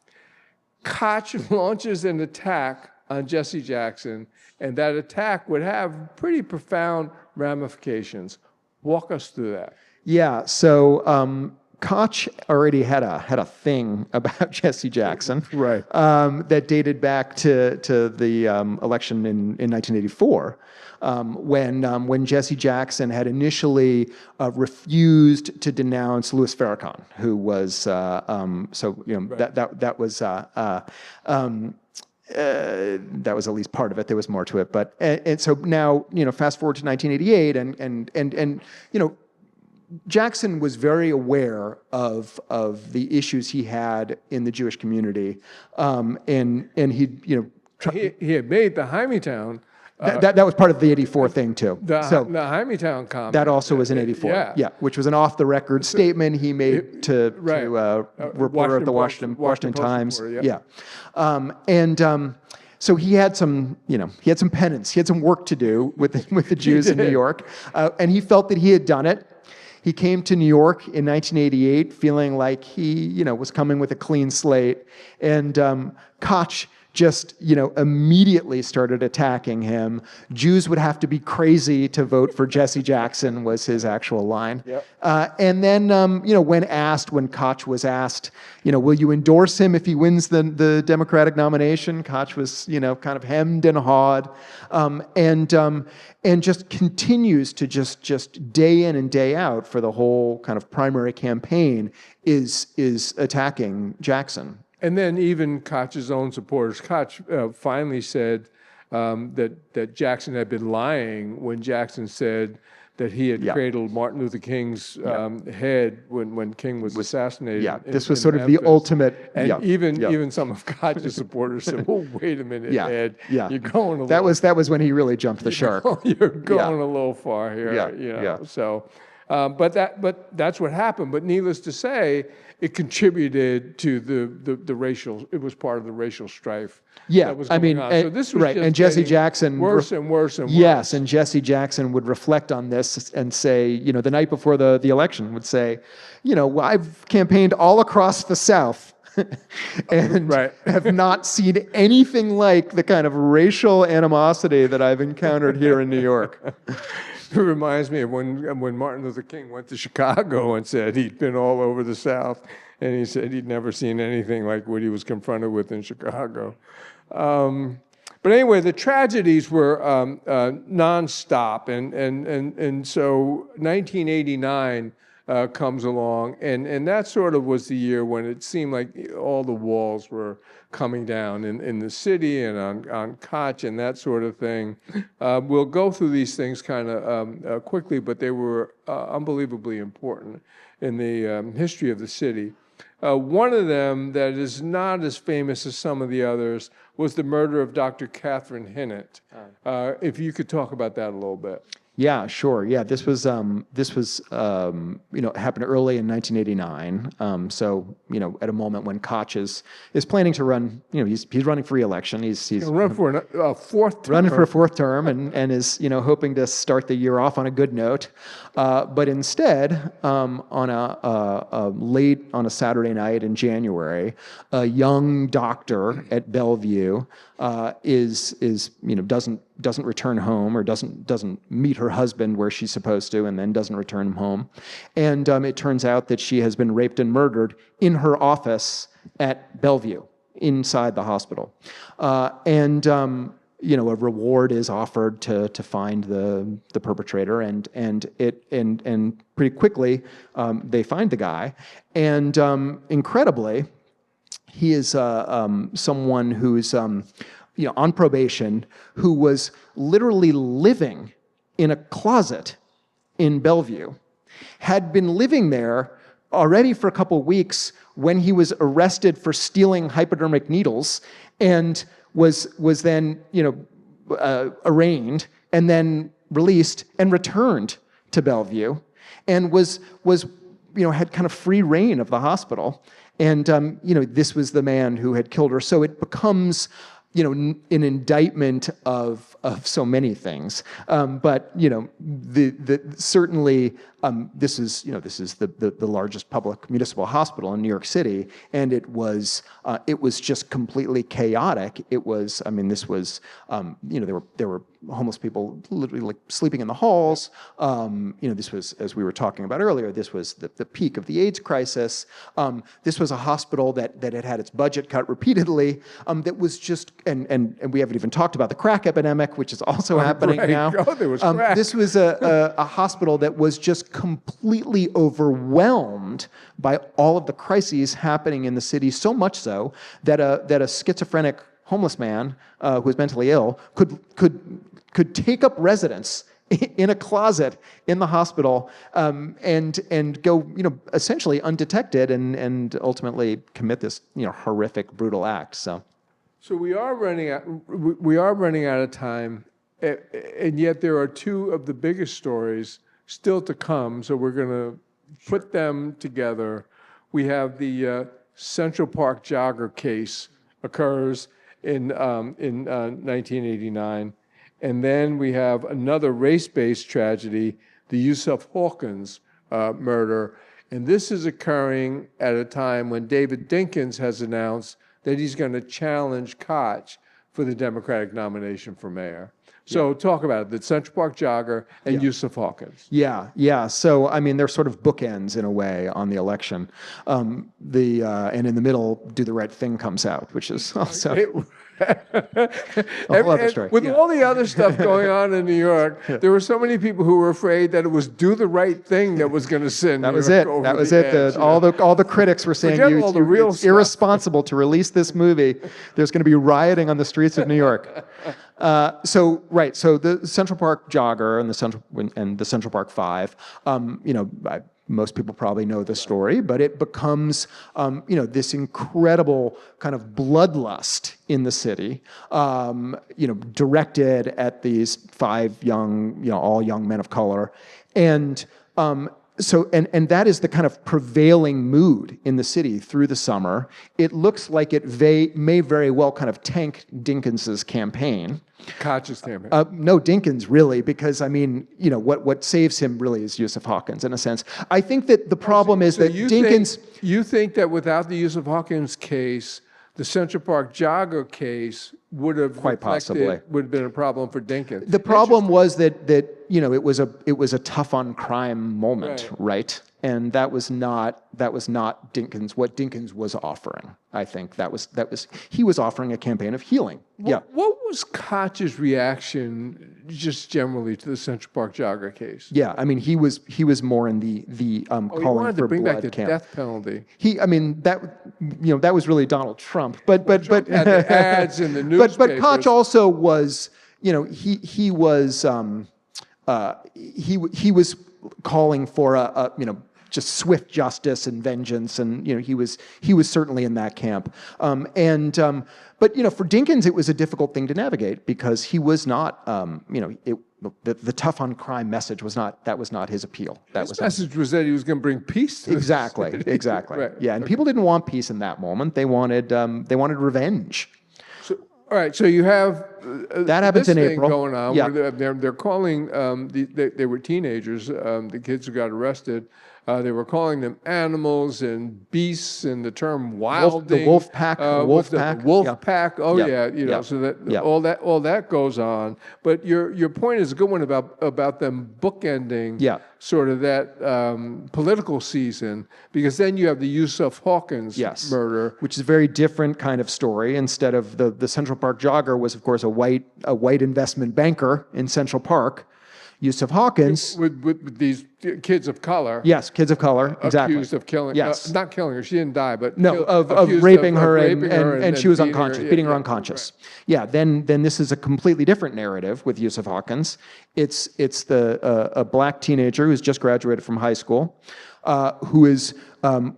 Koch launches an attack on Jesse Jackson, and that attack would have pretty profound ramifications. Walk us through that. Yeah, so Koch already had a thing about Jesse Jackson, Right. that dated back to the election in 1984, when Jesse Jackson had initially refused to denounce Louis Farrakhan, who was Right. that was at least part of it. There was more to it, but and so now fast forward to 1988, and Jackson was very aware of the issues he had in the Jewish community, and he He had made the Hymietown. that was part of the 84 thing too. The Hymietown comment. That also was in 84. Yeah. Which was an off-the-record statement he made to Right. reporter of the Washington Washington Post Times. reporter, So he had some penance. He had some work to do with the Jews in New did. York, and he felt that he had done it. He came to New York in 1988 feeling like he was coming with a clean slate, and Koch just immediately started attacking him. Jews would have to be crazy to vote for Jesse Jackson, was his actual line. Yep. And then when Koch was asked, will you endorse him if he wins the Democratic nomination? Koch was kind of hemmed and hawed, and just continues to just day in and day out for the whole kind of primary campaign is attacking Jackson. And then even Koch's own supporters. Koch finally said that Jackson had been lying when Jackson said that he had cradled Martin Luther King's head when King was assassinated. Yeah, in- this was in sort of the Memphis. ultimate. And yeah, even some of Koch's supporters said, "Well, wait a minute, Ed, you're going a that little, was when he really jumped the shark. you're going a little far here." Yeah. So, but that's what happened. But needless to say, it contributed to the racial. It was part of the racial strife. Yeah, that was I going mean, on. So this was right, just and Jesse getting Jackson worse and worse and worse. Yes, and Jesse Jackson would reflect on this and say, the night before the election, would say, I've campaigned all across the South and Right. have not seen anything like the kind of racial animosity that I've encountered here in New York. It reminds me of when Martin Luther King went to Chicago and said he'd been all over the South, and he said he'd never seen anything like what he was confronted with in Chicago. But anyway, the tragedies were nonstop, and so 1989 comes along, and that sort of was the year when it seemed like all the walls were coming down in the city and on Koch and that sort of thing. We'll go through these things kind of quickly, but they were unbelievably important in the history of the city. One of them that is not as famous as some of the others was the murder of Dr. Catherine Hinnant. If you could talk about that a little bit. Yeah, sure. Yeah, this was happened early in 1989. So at a moment when Koch is planning to run, he's running for re-election. He's run for a fourth term. Running for a fourth term, and is hoping to start the year off on a good note. But instead, on a Saturday night in January, a young doctor at Bellevue doesn't return home, or doesn't meet her husband where she's supposed to, and then doesn't return home. And it turns out that she has been raped and murdered in her office at Bellevue, inside the hospital. A reward is offered to find the perpetrator, and pretty quickly they find the guy, and incredibly, he is someone who's on probation, who was literally living in a closet in Bellevue, had been living there already for a couple of weeks when he was arrested for stealing hypodermic needles, and was then arraigned and then released and returned to Bellevue, and was had kind of free reign of the hospital. And this was the man who had killed her. So it becomes an indictment of so many things, but certainly this is the largest public municipal hospital in New York City, and it was just completely chaotic. It was, this was there were homeless people literally like sleeping in the halls. This was, as we were talking about earlier, this was the peak of the AIDS crisis. This was a hospital that had its budget cut repeatedly. That was just, and we haven't even talked about the crack epidemic, which is also happening now. Oh, there was crack. This was a hospital that was just completely overwhelmed by all of the crises happening in the city, so much so that a schizophrenic homeless man who was mentally ill could take up residence in a closet in the hospital, and go essentially undetected, and ultimately commit this horrific, brutal act. So we are running out of time, and yet there are two of the biggest stories still to come. So we're going to put them together. We have the Central Park jogger case occurs in 1989, and then we have another race-based tragedy, the Yusuf Hawkins murder, and this is occurring at a time when David Dinkins has announced that he's going to challenge Koch for the Democratic nomination for mayor. So talk about it, the Central Park jogger and Yusuf Hawkins. Yeah. So, they're sort of bookends in a way on the election. And in the middle, Do the Right Thing comes out, which is also a whole other story. With all the other stuff going on in New York, there were so many people who were afraid that it was Do the Right Thing that was going to send That New was York it. over That was the it. edge, All the critics were saying it's irresponsible to release this movie. There's going to be rioting on the streets of New York. So the Central Park jogger and the Central Park Five, most people probably know the story, but it becomes, this incredible kind of bloodlust in the city, directed at these five all young men of color, and that is the kind of prevailing mood in the city through the summer. It looks like it may very well kind of tank Dinkins's campaign. Koch's campaign. No, Dinkins really, because what saves him really is Yusuf Hawkins in a sense. I think that the problem is that Dinkins. You think that without the Yusuf Hawkins case, the Central Park jogger case would have Quite possibly. would have been a problem for Dinkins. The problem was that it was a tough on crime moment, right? And that was not Dinkins, what Dinkins was offering. I think that was he was offering a campaign of healing. What was Koch's reaction just generally to the Central Park jogger case? Yeah, I mean he was more in the calling he wanted for to bring blood back the camp. death penalty. That was really Donald Trump, but Trump had the ads in the newspapers. But Koch also was, he was calling for a just swift justice and vengeance, and he was certainly in that camp. But for Dinkins it was a difficult thing to navigate because he was not, the tough on crime message was not his appeal. His message was that he was going to bring peace to exactly. Right. Yeah, and people didn't want peace in that moment. They wanted revenge. All right, so you have that happens this in thing April. going on. Yeah. Where they're calling they were teenagers. The kids who got arrested. They were calling them animals and beasts, and the term wilding. The wolf pack. Wolf pack. Oh yeah, so that all that goes on. But your point is a good one about them bookending sort of that political season, because then you have the Yusuf Hawkins murder, which is a very different kind of story. Instead of the Central Park jogger was of course a white investment banker in Central Park. Yusuf Hawkins with these kids of color. Yes, kids of color, exactly. Accused of killing. Yes, not killing her. She didn't die, but of raping her, and she was beating unconscious, her, beating her unconscious. Right. Yeah. Then this is a completely different narrative with Yusuf Hawkins. It's a black teenager who's just graduated from high school, who has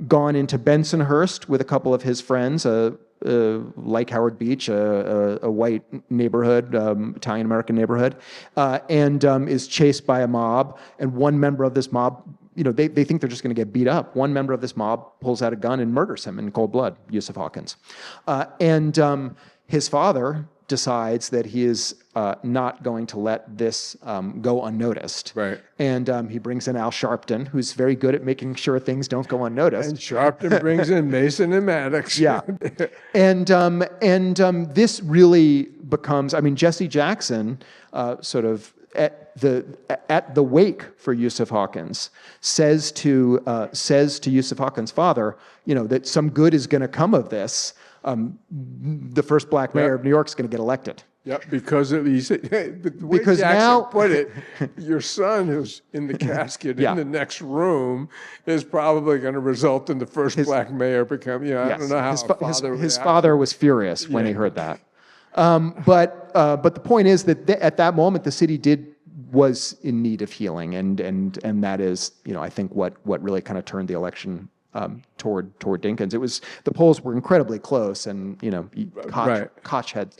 gone into Bensonhurst with a couple of his friends. Like Howard Beach, a white neighborhood, Italian-American neighborhood, and is chased by a mob. And one member of this mob, they think they're just going to get beat up. One member of this mob pulls out a gun and murders him in cold blood, Yusuf Hawkins. And his father decides that he is not going to let this go unnoticed. Right. And he brings in Al Sharpton, who's very good at making sure things don't go unnoticed. And Sharpton brings in Mason and Maddox. Yeah. And this really becomes, Jesse Jackson sort of at the wake for Yusuf Hawkins says to Yusuf Hawkins' father, that some good is going to come of this. The first black mayor of New York is going to get elected. Yep, because he said, the way because Jackson now put it, your son who's in the casket in the next room is probably going to result in the first black mayor become. I don't know how his father was furious when he heard that. But the point is that at that moment the city was in need of healing, and that is I think what really kind of turned the election toward Dinkins. It was, the polls were incredibly close, and Koch had,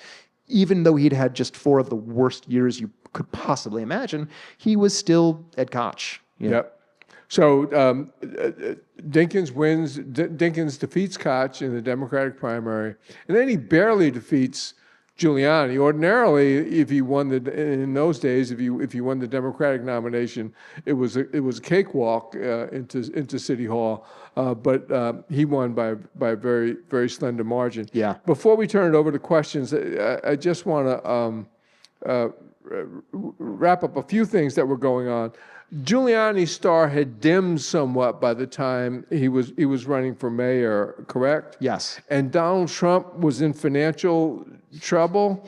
even though he'd had just 4 of the worst years you could possibly imagine, he was still at Koch. Yep. So Dinkins wins. Dinkins defeats Koch in the Democratic primary, and then he barely defeats Giuliani. Ordinarily, if he won in those days, if he won the Democratic nomination, it was a cakewalk into City Hall. But he won by a very, very slender margin. Yeah. Before we turn it over to questions, I just want to wrap up a few things that were going on. Giuliani's star had dimmed somewhat by the time he was running for mayor, correct? Yes. And Donald Trump was in financial trouble.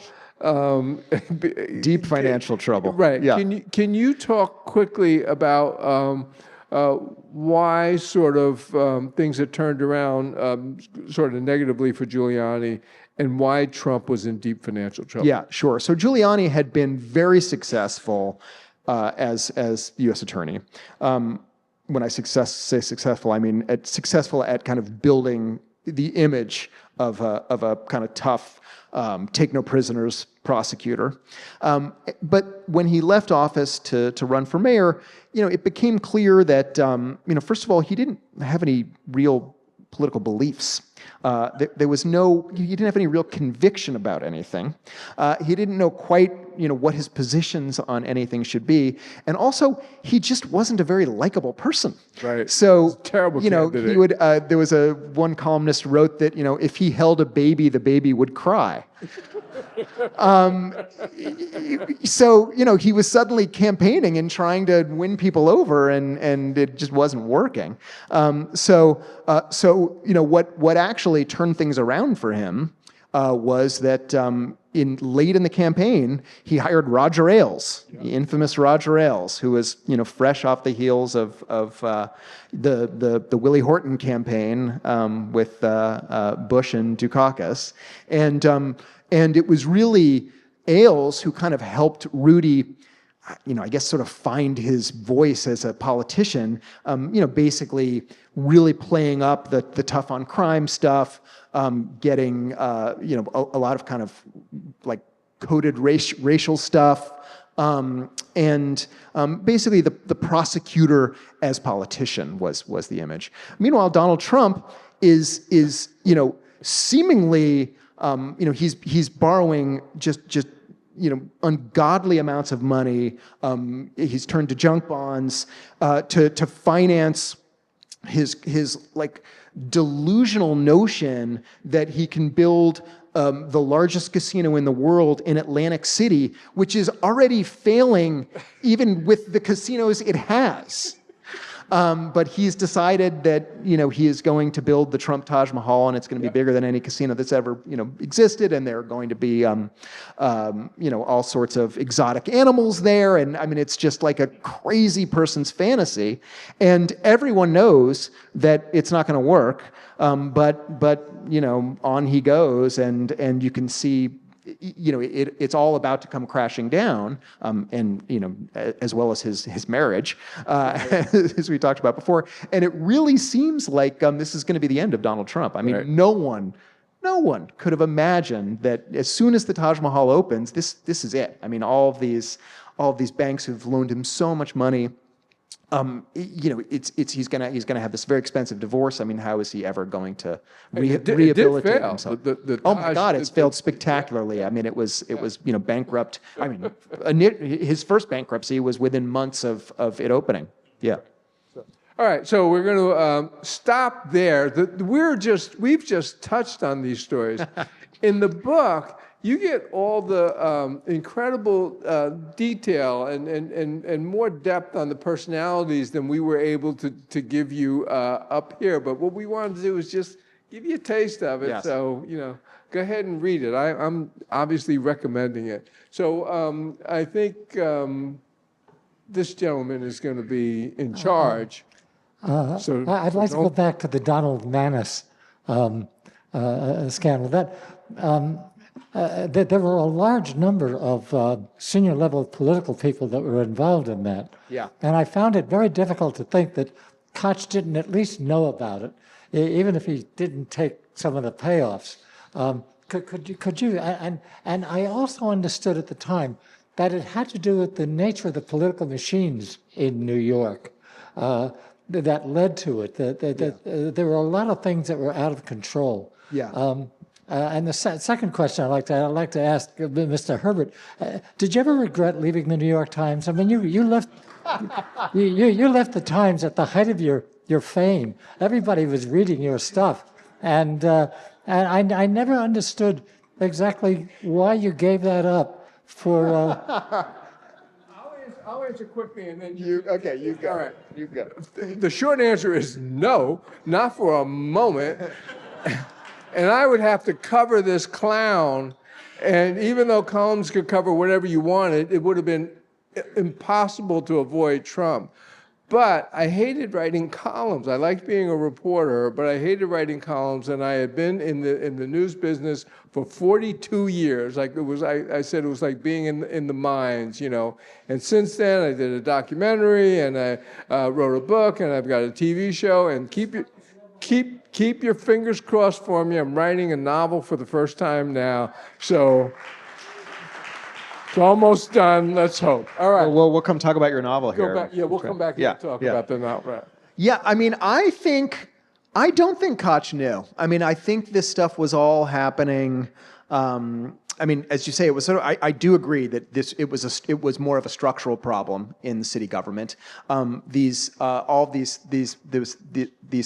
Deep financial trouble. Right. Yeah. Can you talk quickly about why sort of things had turned around sort of negatively for Giuliani, and why Trump was in deep financial trouble? Yeah, sure. So Giuliani had been very successful as U.S. attorney. When I say successful, I mean successful at kind of building the image of a kind of tough, take no prisoners prosecutor. But when he left office to run for mayor, it became clear that first of all, he didn't have any real political beliefs. He didn't have any real conviction about anything. He didn't know quite what his positions on anything should be. And also, he just wasn't a very likable person. Right. So, Terrible he candidate. would, there was one columnist wrote that, if he held a baby, the baby would cry. So, he was suddenly campaigning and trying to win people over, and it just wasn't working. So, what actually turned things around for him was that late in the campaign, he hired Roger Ailes, the infamous Roger Ailes, who was fresh off the heels of the Willie Horton campaign with Bush and Dukakis, and it was really Ailes who kind of helped Rudy, I guess, sort of find his voice as a politician. Basically really playing up the tough on crime stuff. Getting a lot of kind of like coded racial stuff, and basically the prosecutor as politician was the image. Meanwhile, Donald Trump is seemingly he's borrowing just ungodly amounts of money. He's turned to junk bonds to finance his like delusional notion that he can build the largest casino in the world in Atlantic City, which is already failing even with the casinos it has. But he's decided that he is going to build the Trump Taj Mahal, and it's going to be bigger than any casino that's ever existed, and there are going to be all sorts of exotic animals there, and I mean it's just like a crazy person's fantasy, and everyone knows that it's not going to work. But on he goes, and you can see. It's all about to come crashing down, and as well as his marriage, as we talked about before. And it really seems like this is going to be the end of Donald Trump. I mean, Right. no one could have imagined that as soon as the Taj Mahal opens, this is it. I mean, all of these banks who've loaned him so much money. He's gonna have this very expensive divorce. I mean, how is he ever going to rehabilitate fail. himself? The Oh my Taj- God, it's failed spectacularly. I mean, it was bankrupt. I mean, his first bankruptcy was within months of it opening. Yeah. All right, so we're going to stop there. We've just touched on these stories. In the book, you get all the incredible detail and more depth on the personalities than we were able to give you up here. But what we wanted to do is just give you a taste of it. Yes. So, go ahead and read it. I'm obviously recommending it. So I think this gentleman is going to be in charge. So I'd like to go back to the Donald Maness scandal. There were a large number of senior level political people that were involved in that. Yeah. And I found it very difficult to think that Koch didn't at least know about it, even if he didn't take some of the payoffs. Could you? And I also understood at the time that it had to do with the nature of the political machines in New York. That led to it. There were a lot of things that were out of control. Yeah. And the second question I'd like to ask Mr. Herbert: did you ever regret leaving the New York Times? I mean, you left you left the Times at the height of your fame. Everybody was reading your stuff, and I never understood exactly why you gave that up for. I'll answer quickly, and then You go. All right. You go. The short answer is no, not for a moment. And I would have to cover this clown, and even though columns could cover whatever you wanted, it would have been impossible to avoid Trump. But I hated writing columns. I liked being a reporter, but I hated writing columns, and I had been in the news business for 42 years. Like I said, it was like being in the mines, And since then, I did a documentary, and I wrote a book, and I've got a TV show. And keep your fingers crossed for me. I'm writing a novel for the first time now, so. It's almost done. Let's hope. All right. Well, we'll come talk about your novel here. Go back. Yeah, we'll come back and talk about the novel. Right. Yeah, I mean, I don't think Koch knew. I mean, I think this stuff was all happening I mean, as you say, it was sort of. I do agree that it was more of a structural problem in the city government. All these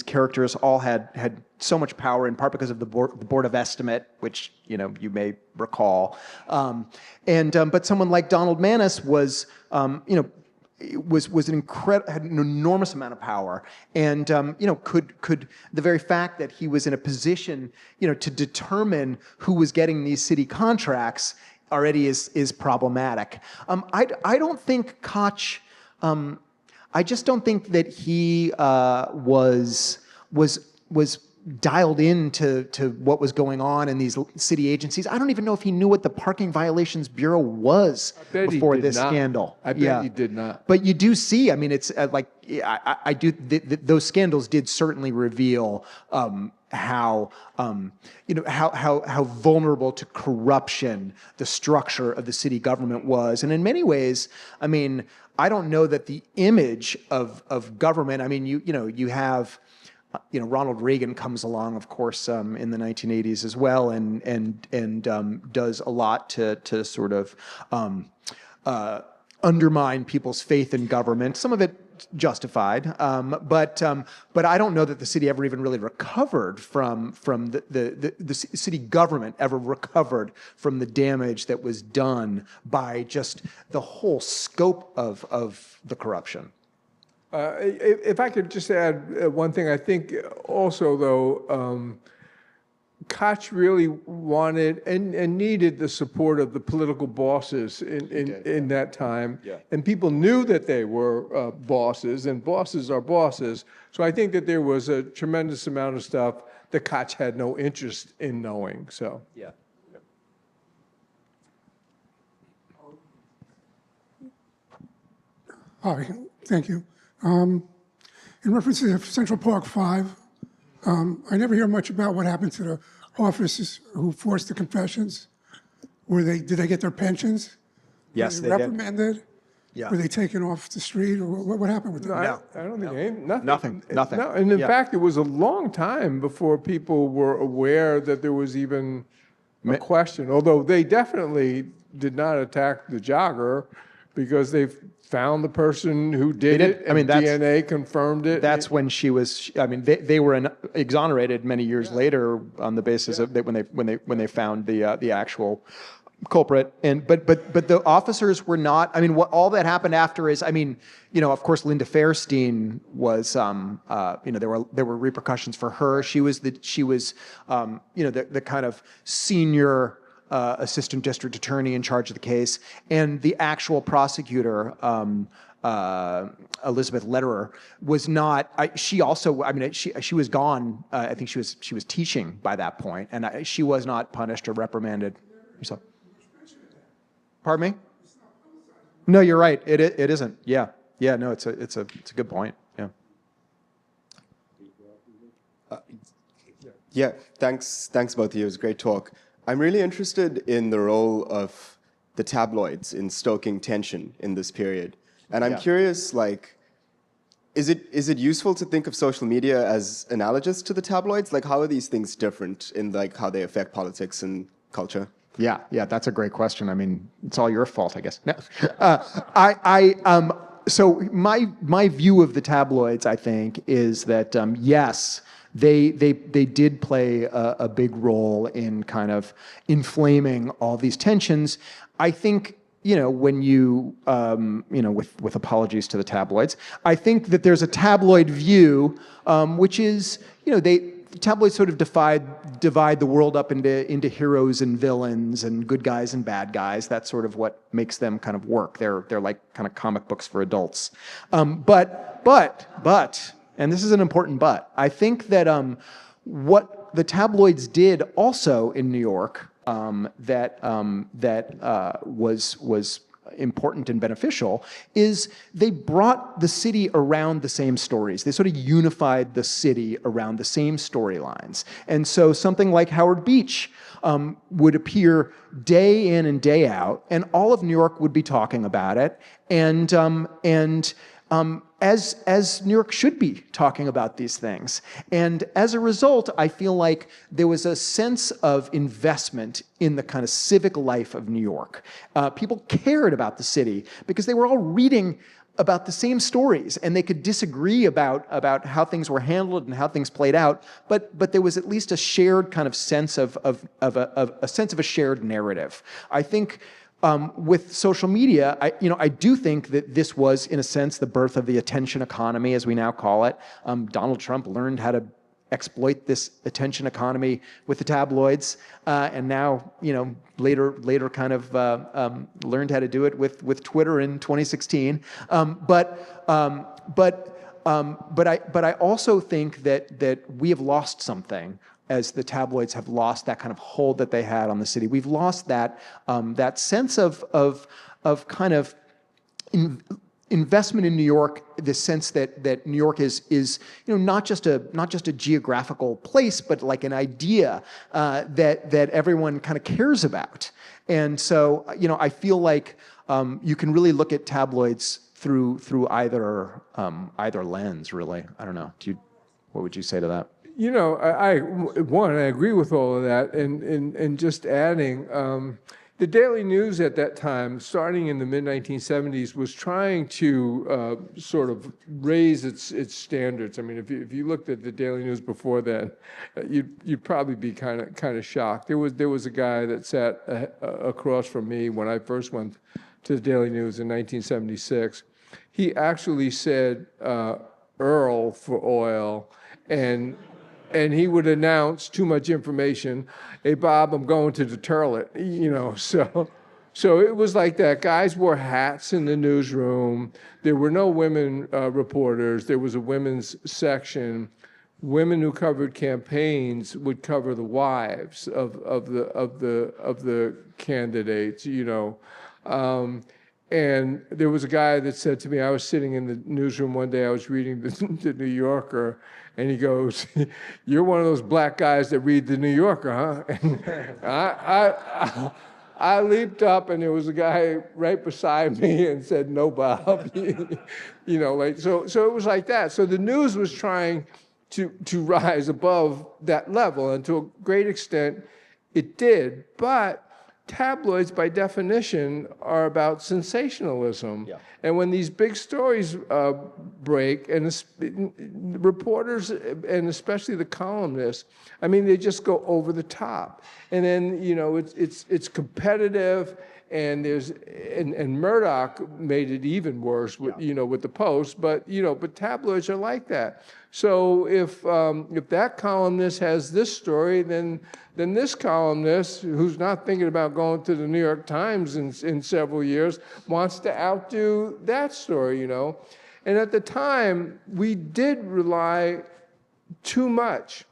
characters all had so much power, in part because of the board of estimate, which you may recall, but someone like Donald Maness was had an enormous amount of power, and could the very fact that he was in a position to determine who was getting these city contracts already is problematic. I don't think Koch. I just don't think that he was dialed into what was going on in these city agencies. I don't even know if he knew what the Parking Violations Bureau was before this scandal. I bet he did not. But you do see, I mean, it's I do. Those scandals did certainly reveal how vulnerable to corruption the structure of the city government was, and in many ways, I mean, I don't know that the image of government. I mean, you have. Ronald Reagan comes along, of course, in the 1980s as well, and does a lot to sort of undermine people's faith in government. Some of it justified, but I don't know that the city ever even really recovered from the city government ever recovered from the damage that was done by just the whole scope of the corruption. If I could just add one thing, I think also, though, Koch really wanted and needed the support of the political bosses in that time. Yeah. And people knew that they were bosses, and bosses are bosses. So I think that there was a tremendous amount of stuff that Koch had no interest in knowing. So. Yeah. Hi, thank you. In reference to Central Park 5, I never hear much about what happened to the officers who forced the confessions. Did they get their pensions? Yes, were they reprimanded? Did. Yeah. Were they taken off the street, or what happened with them? No, I don't think nothing. Nothing. No, and in fact, it was a long time before people were aware that there was even a question. Although they definitely did not attack the jogger because they found the person who did it, and DNA confirmed it. That's when she was. I mean, they were exonerated many years later on the basis of that when they found the actual culprit. And but the officers were not. I mean, all that happened after is. I mean, of course, Linda Fairstein was. There were repercussions for her. She was the kind of senior. Assistant district attorney in charge of the case, and the actual prosecutor, Elizabeth Lederer, was not. She also. I mean, she was gone. I think she was teaching by that point, and she was not punished or reprimanded. So, pardon me? No, you're right. It isn't. Yeah. No, it's a good point. Yeah. Yeah. Thanks both of you. It was a great talk. I'm really interested in the role of the tabloids in stoking tension in this period. And I'm curious, is it useful to think of social media as analogous to the tabloids? Like, how are these things different in how they affect politics and culture? Yeah, that's a great question. I mean, it's all your fault, I guess. No. So my view of the tabloids, I think, is that yes, they did play a big role in kind of inflaming all these tensions. I think, when you, with apologies to the tabloids, I think that there's a tabloid view, which is, tabloids sort of divide the world up into heroes and villains and good guys and bad guys. That's sort of what makes them kind of work. They're like kind of comic books for adults. But, and this is an important but, I think that what the tabloids did also in New York that was important and beneficial is they brought the city around the same stories. They sort of unified the city around the same storylines. And so something like Howard Beach would appear day in and day out, and all of New York would be talking about it. And as New York should be talking about these things. And as a result, I feel like there was a sense of investment in the kind of civic life of New York. People cared about the city because they were all reading about the same stories, and they could disagree about how things were handled and how things played out, but there was at least a shared kind of sense of a sense of a shared narrative. I think with social media, I do think that this was, in a sense, the birth of the attention economy, as we now call it. Donald Trump learned how to exploit this attention economy with the tabloids, and now, later kind of learned how to do it with Twitter in 2016. But I also think that we have lost something as the tabloids have lost that kind of hold that they had on the city. We've lost that sense of kind of investment in New York, the sense that New York is not just a geographical place, but like an idea that everyone kind of cares about. And so I feel like you can really look at tabloids through either lens, really. I don't know. What would you say to that? I agree with all of that, and just adding, the Daily News at that time, starting in the mid-1970s, was trying to sort of raise its standards. I mean, if you looked at the Daily News before then, you'd probably be kind of shocked. There was a guy that sat across from me when I first went to the Daily News in 1976. He actually said Earl for oil, and he would announce too much information. Hey, Bob, I'm going to deter it, So it was like that. Guys wore hats in the newsroom. There were no women reporters. There was a women's section. Women who covered campaigns would cover the wives of the candidates, And there was a guy that said to me, I was sitting in the newsroom one day, I was reading the New Yorker, and he goes, "You're one of those black guys that read the New Yorker, huh?" And I leaped up, and there was a guy right beside me and said, "No, Bob." So it was like that. So the news was trying to rise above that level, and to a great extent, it did. But tabloids, by definition, are about sensationalism. Yeah. And when these big stories break, and reporters, and especially the columnists, they just go over the top. And then, it's competitive, and and Murdoch made it even worse with, with the Post, but tabloids are like that. So if that columnist has this story, then this columnist, who's not thinking about going to the New York Times in several years, wants to outdo that story, And at the time, we did rely too much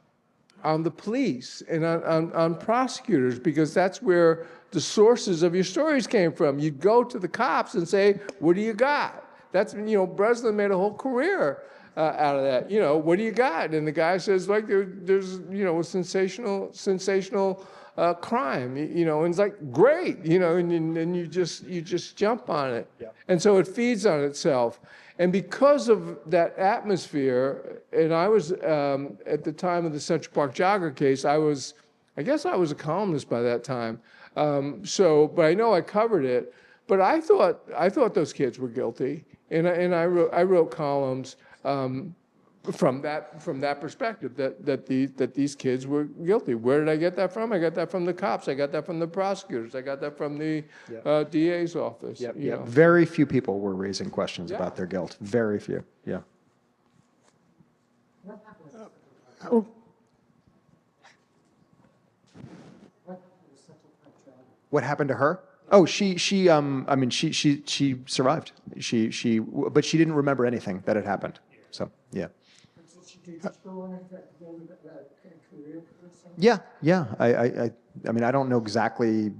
on the police and on prosecutors, because that's where the sources of your stories came from. You'd go to the cops and say, "What do you got?" That's, Breslin made a whole career out of that. What do you got? And the guy says, like, there's a sensational crime. And it's like, great, and you just jump on it. Yeah. And so it feeds on itself. And because of that atmosphere, and I was at the time of the Central Park jogger case, I guess I was a columnist by that time. But I know I covered it. But I thought those kids were guilty, and I wrote columns from that perspective, that these kids were guilty. Where did I get that from? I got that from the cops. I got that from the prosecutors. I got that from the DA's office. Yep. Very few people were raising questions about their guilt. Very few. Yeah. What happened to her? Oh, she survived. But she didn't remember anything that had happened. So, yeah. Yeah. I don't know exactly,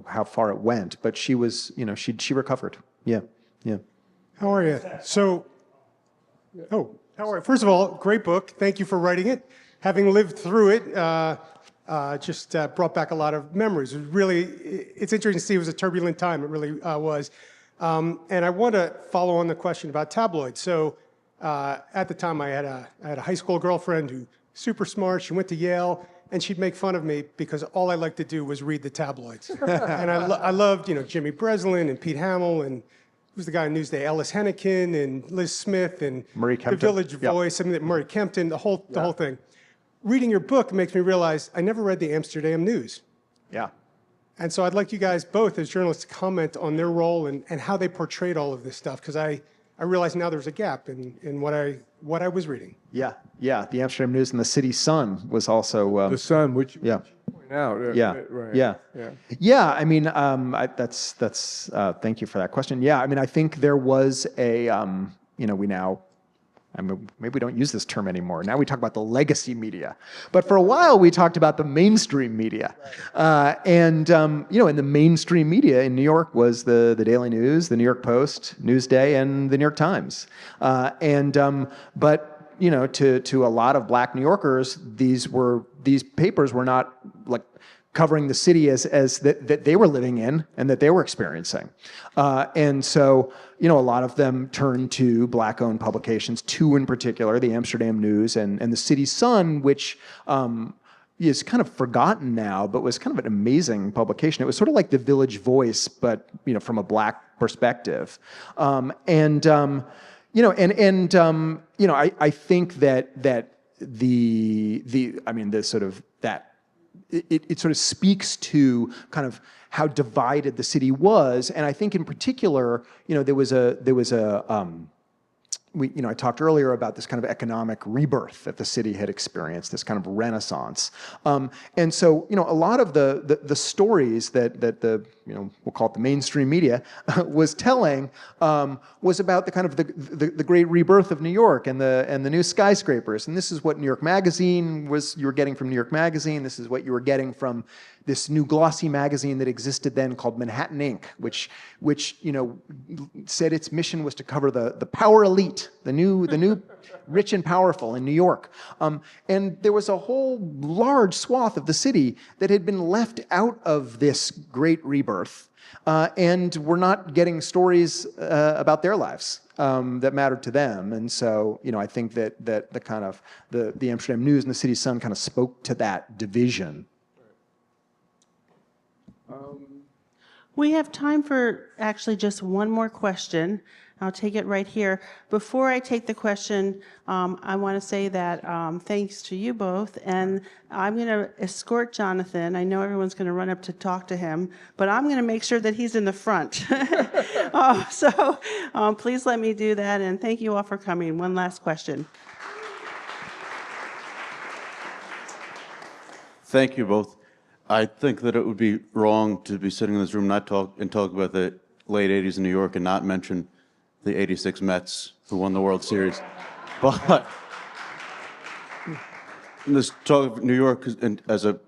how far it went, but she was, she recovered. Yeah. How are you? How are you? First of all, great book. Thank you for writing it. Having lived through it, just brought back a lot of memories. It's interesting to see. It was a turbulent time. It really was. And I want to follow on the question about tabloids. So at the time, I had a high school girlfriend who super smart. She went to Yale, and she'd make fun of me because all I liked to do was read the tabloids. And I loved, Jimmy Breslin and Pete Hamill and who's the guy on Newsday, Ellis Hennikin and Liz Smith and Murray The Kempton. Village Voice, Murray Kempton, the whole thing. Reading your book makes me realize I never read the Amsterdam News. Yeah. And so I'd like you guys both as journalists to comment on their role and how they portrayed all of this stuff, because I realize now there's a gap in what I was reading. Yeah. The Amsterdam News and the City Sun was also The Sun, which yeah. you point out. Yeah. Right. Yeah. I mean, that's thank you for that question. Yeah. I mean, I think there was a we now. I mean, maybe we don't use this term anymore. Now we talk about the legacy media. But for a while, we talked about the mainstream media. In the mainstream media in New York was the Daily News, the New York Post, Newsday, and the New York Times. But to a lot of Black New Yorkers, these papers were not like covering the city as that they were living in and that they were experiencing. And so, a lot of them turned to Black-owned publications, two in particular, the Amsterdam News and the City Sun, which is kind of forgotten now, but was kind of an amazing publication. It was sort of like the Village Voice, but, from a Black perspective. I think that it sort of speaks to kind of how divided the city was, and I think in particular, I talked earlier about this kind of economic rebirth that the city had experienced, this kind of renaissance, and so a lot of the stories that the we'll call it the mainstream media was telling was about the kind of the great rebirth of New York and the new skyscrapers, and this is what New York Magazine you were getting from New York Magazine. This is what you were getting from this new glossy magazine that existed then called Manhattan Inc., which said its mission was to cover the power elite, the new rich and powerful in New York. And there was a whole large swath of the city that had been left out of this great rebirth, and were not getting stories about their lives that mattered to them. And so, I think that the kind of the Amsterdam News and the City Sun kind of spoke to that division. We have time for actually just one more question. I'll take it right here. Before I take the question, I want to say that thanks to you both, and I'm going to escort Jonathan. I know everyone's going to run up to talk to him, but I'm going to make sure that he's in the front. So please let me do that, and thank you all for coming. One last question. Thank you both. I think that it would be wrong to be sitting in this room and talk about the late 80s in New York and not mention the 86 Mets who won the World Series. But this talk of New York as a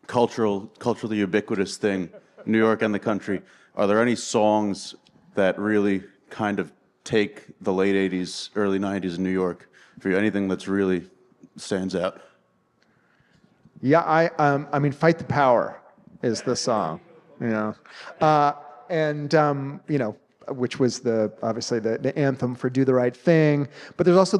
culturally ubiquitous thing, New York and the country, are there any songs that really kind of take the late 80s, early 90s in New York for you? Anything that's really stands out? Yeah, I mean, "Fight the Power" is the song, which was obviously the anthem for "Do the Right Thing." But there's also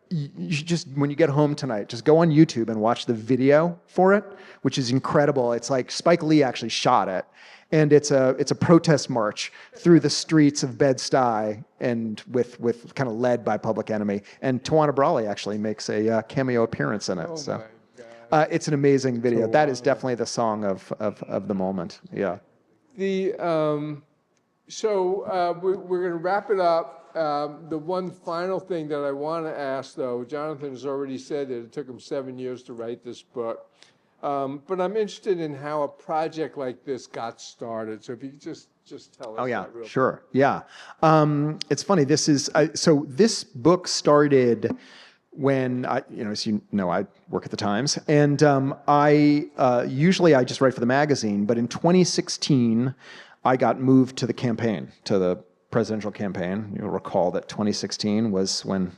you should just, when you get home tonight, just go on YouTube and watch the video for it, which is incredible. It's like Spike Lee actually shot it, and it's a protest march through the streets of Bed-Stuy, and with kind of led by Public Enemy. And Tawana Brawley actually makes a cameo appearance in it. It's an amazing video. That is definitely the song of the moment. Yeah. We're going to wrap it up. The one final thing that I want to ask, though, Jonathan has already said that it took him 7 years to write this book. But I'm interested in how a project like this got started. So if you could just tell us. Oh, yeah, that real sure. Yeah. It's funny. This book started when as you know, I work at the Times, and I usually just write for the magazine. But in 2016, I got moved to the presidential campaign. You'll recall that 2016 was when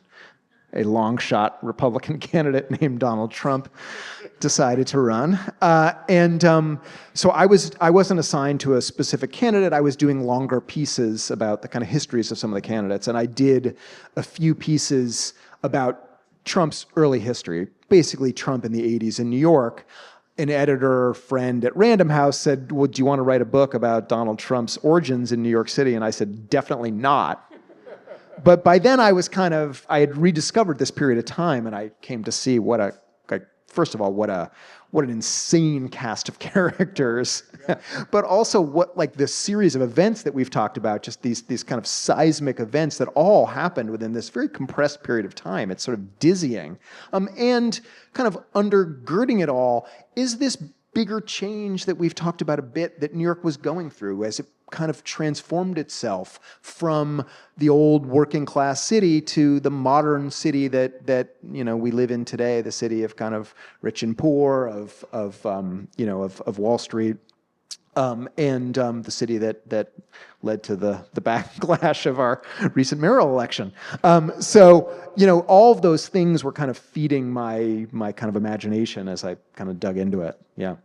a long shot Republican candidate named Donald Trump decided to run. So I wasn't assigned to a specific candidate. I was doing longer pieces about the kind of histories of some of the candidates. And I did a few pieces about Trump's early history, basically Trump in the 80s in New York. An editor friend at Random House said, well, do you want to write a book about Donald Trump's origins in New York City? And I said, definitely not. But by then I had rediscovered this period of time, and I came to see first of all, what an insane cast of characters, but also this series of events that we've talked about, just these kind of seismic events that all happened within this very compressed period of time. It's sort of dizzying. And kind of undergirding it all is this bigger change that we've talked about a bit that New York was going through as it kind of transformed itself from the old working class city to the modern city that we live in today, the city of kind of rich and poor, of Wall Street, and the city that led to the backlash of our recent mayoral election. So all of those things were kind of feeding my kind of imagination as I kind of dug into it. Yeah.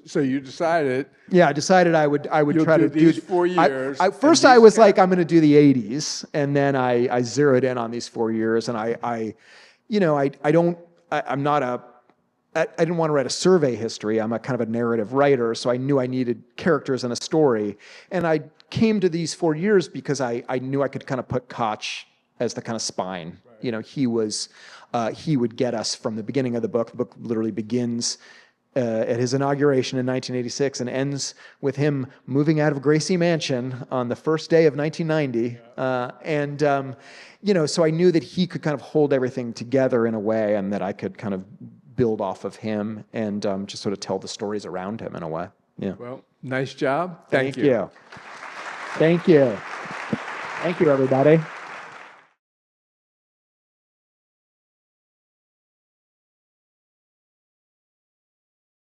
So you decided. Yeah, I decided I would try to do these 4 years. First, I was like, I'm going to do the 80s, and then I zeroed in on these 4 years, and I didn't want to write a survey history. I'm a kind of a narrative writer, so I knew I needed characters and a story, and I came to these 4 years because I knew I could kind of put Koch as the kind of spine. Right. He would get us from the beginning of the book. The book literally begins at his inauguration in 1986 and ends with him moving out of Gracie Mansion on the first day of 1990. So I knew that he could kind of hold everything together in a way, and that I could kind of build off of him and just sort of tell the stories around him in a way. Yeah. Well, nice job. Thank you. Thank you. Thank you, everybody.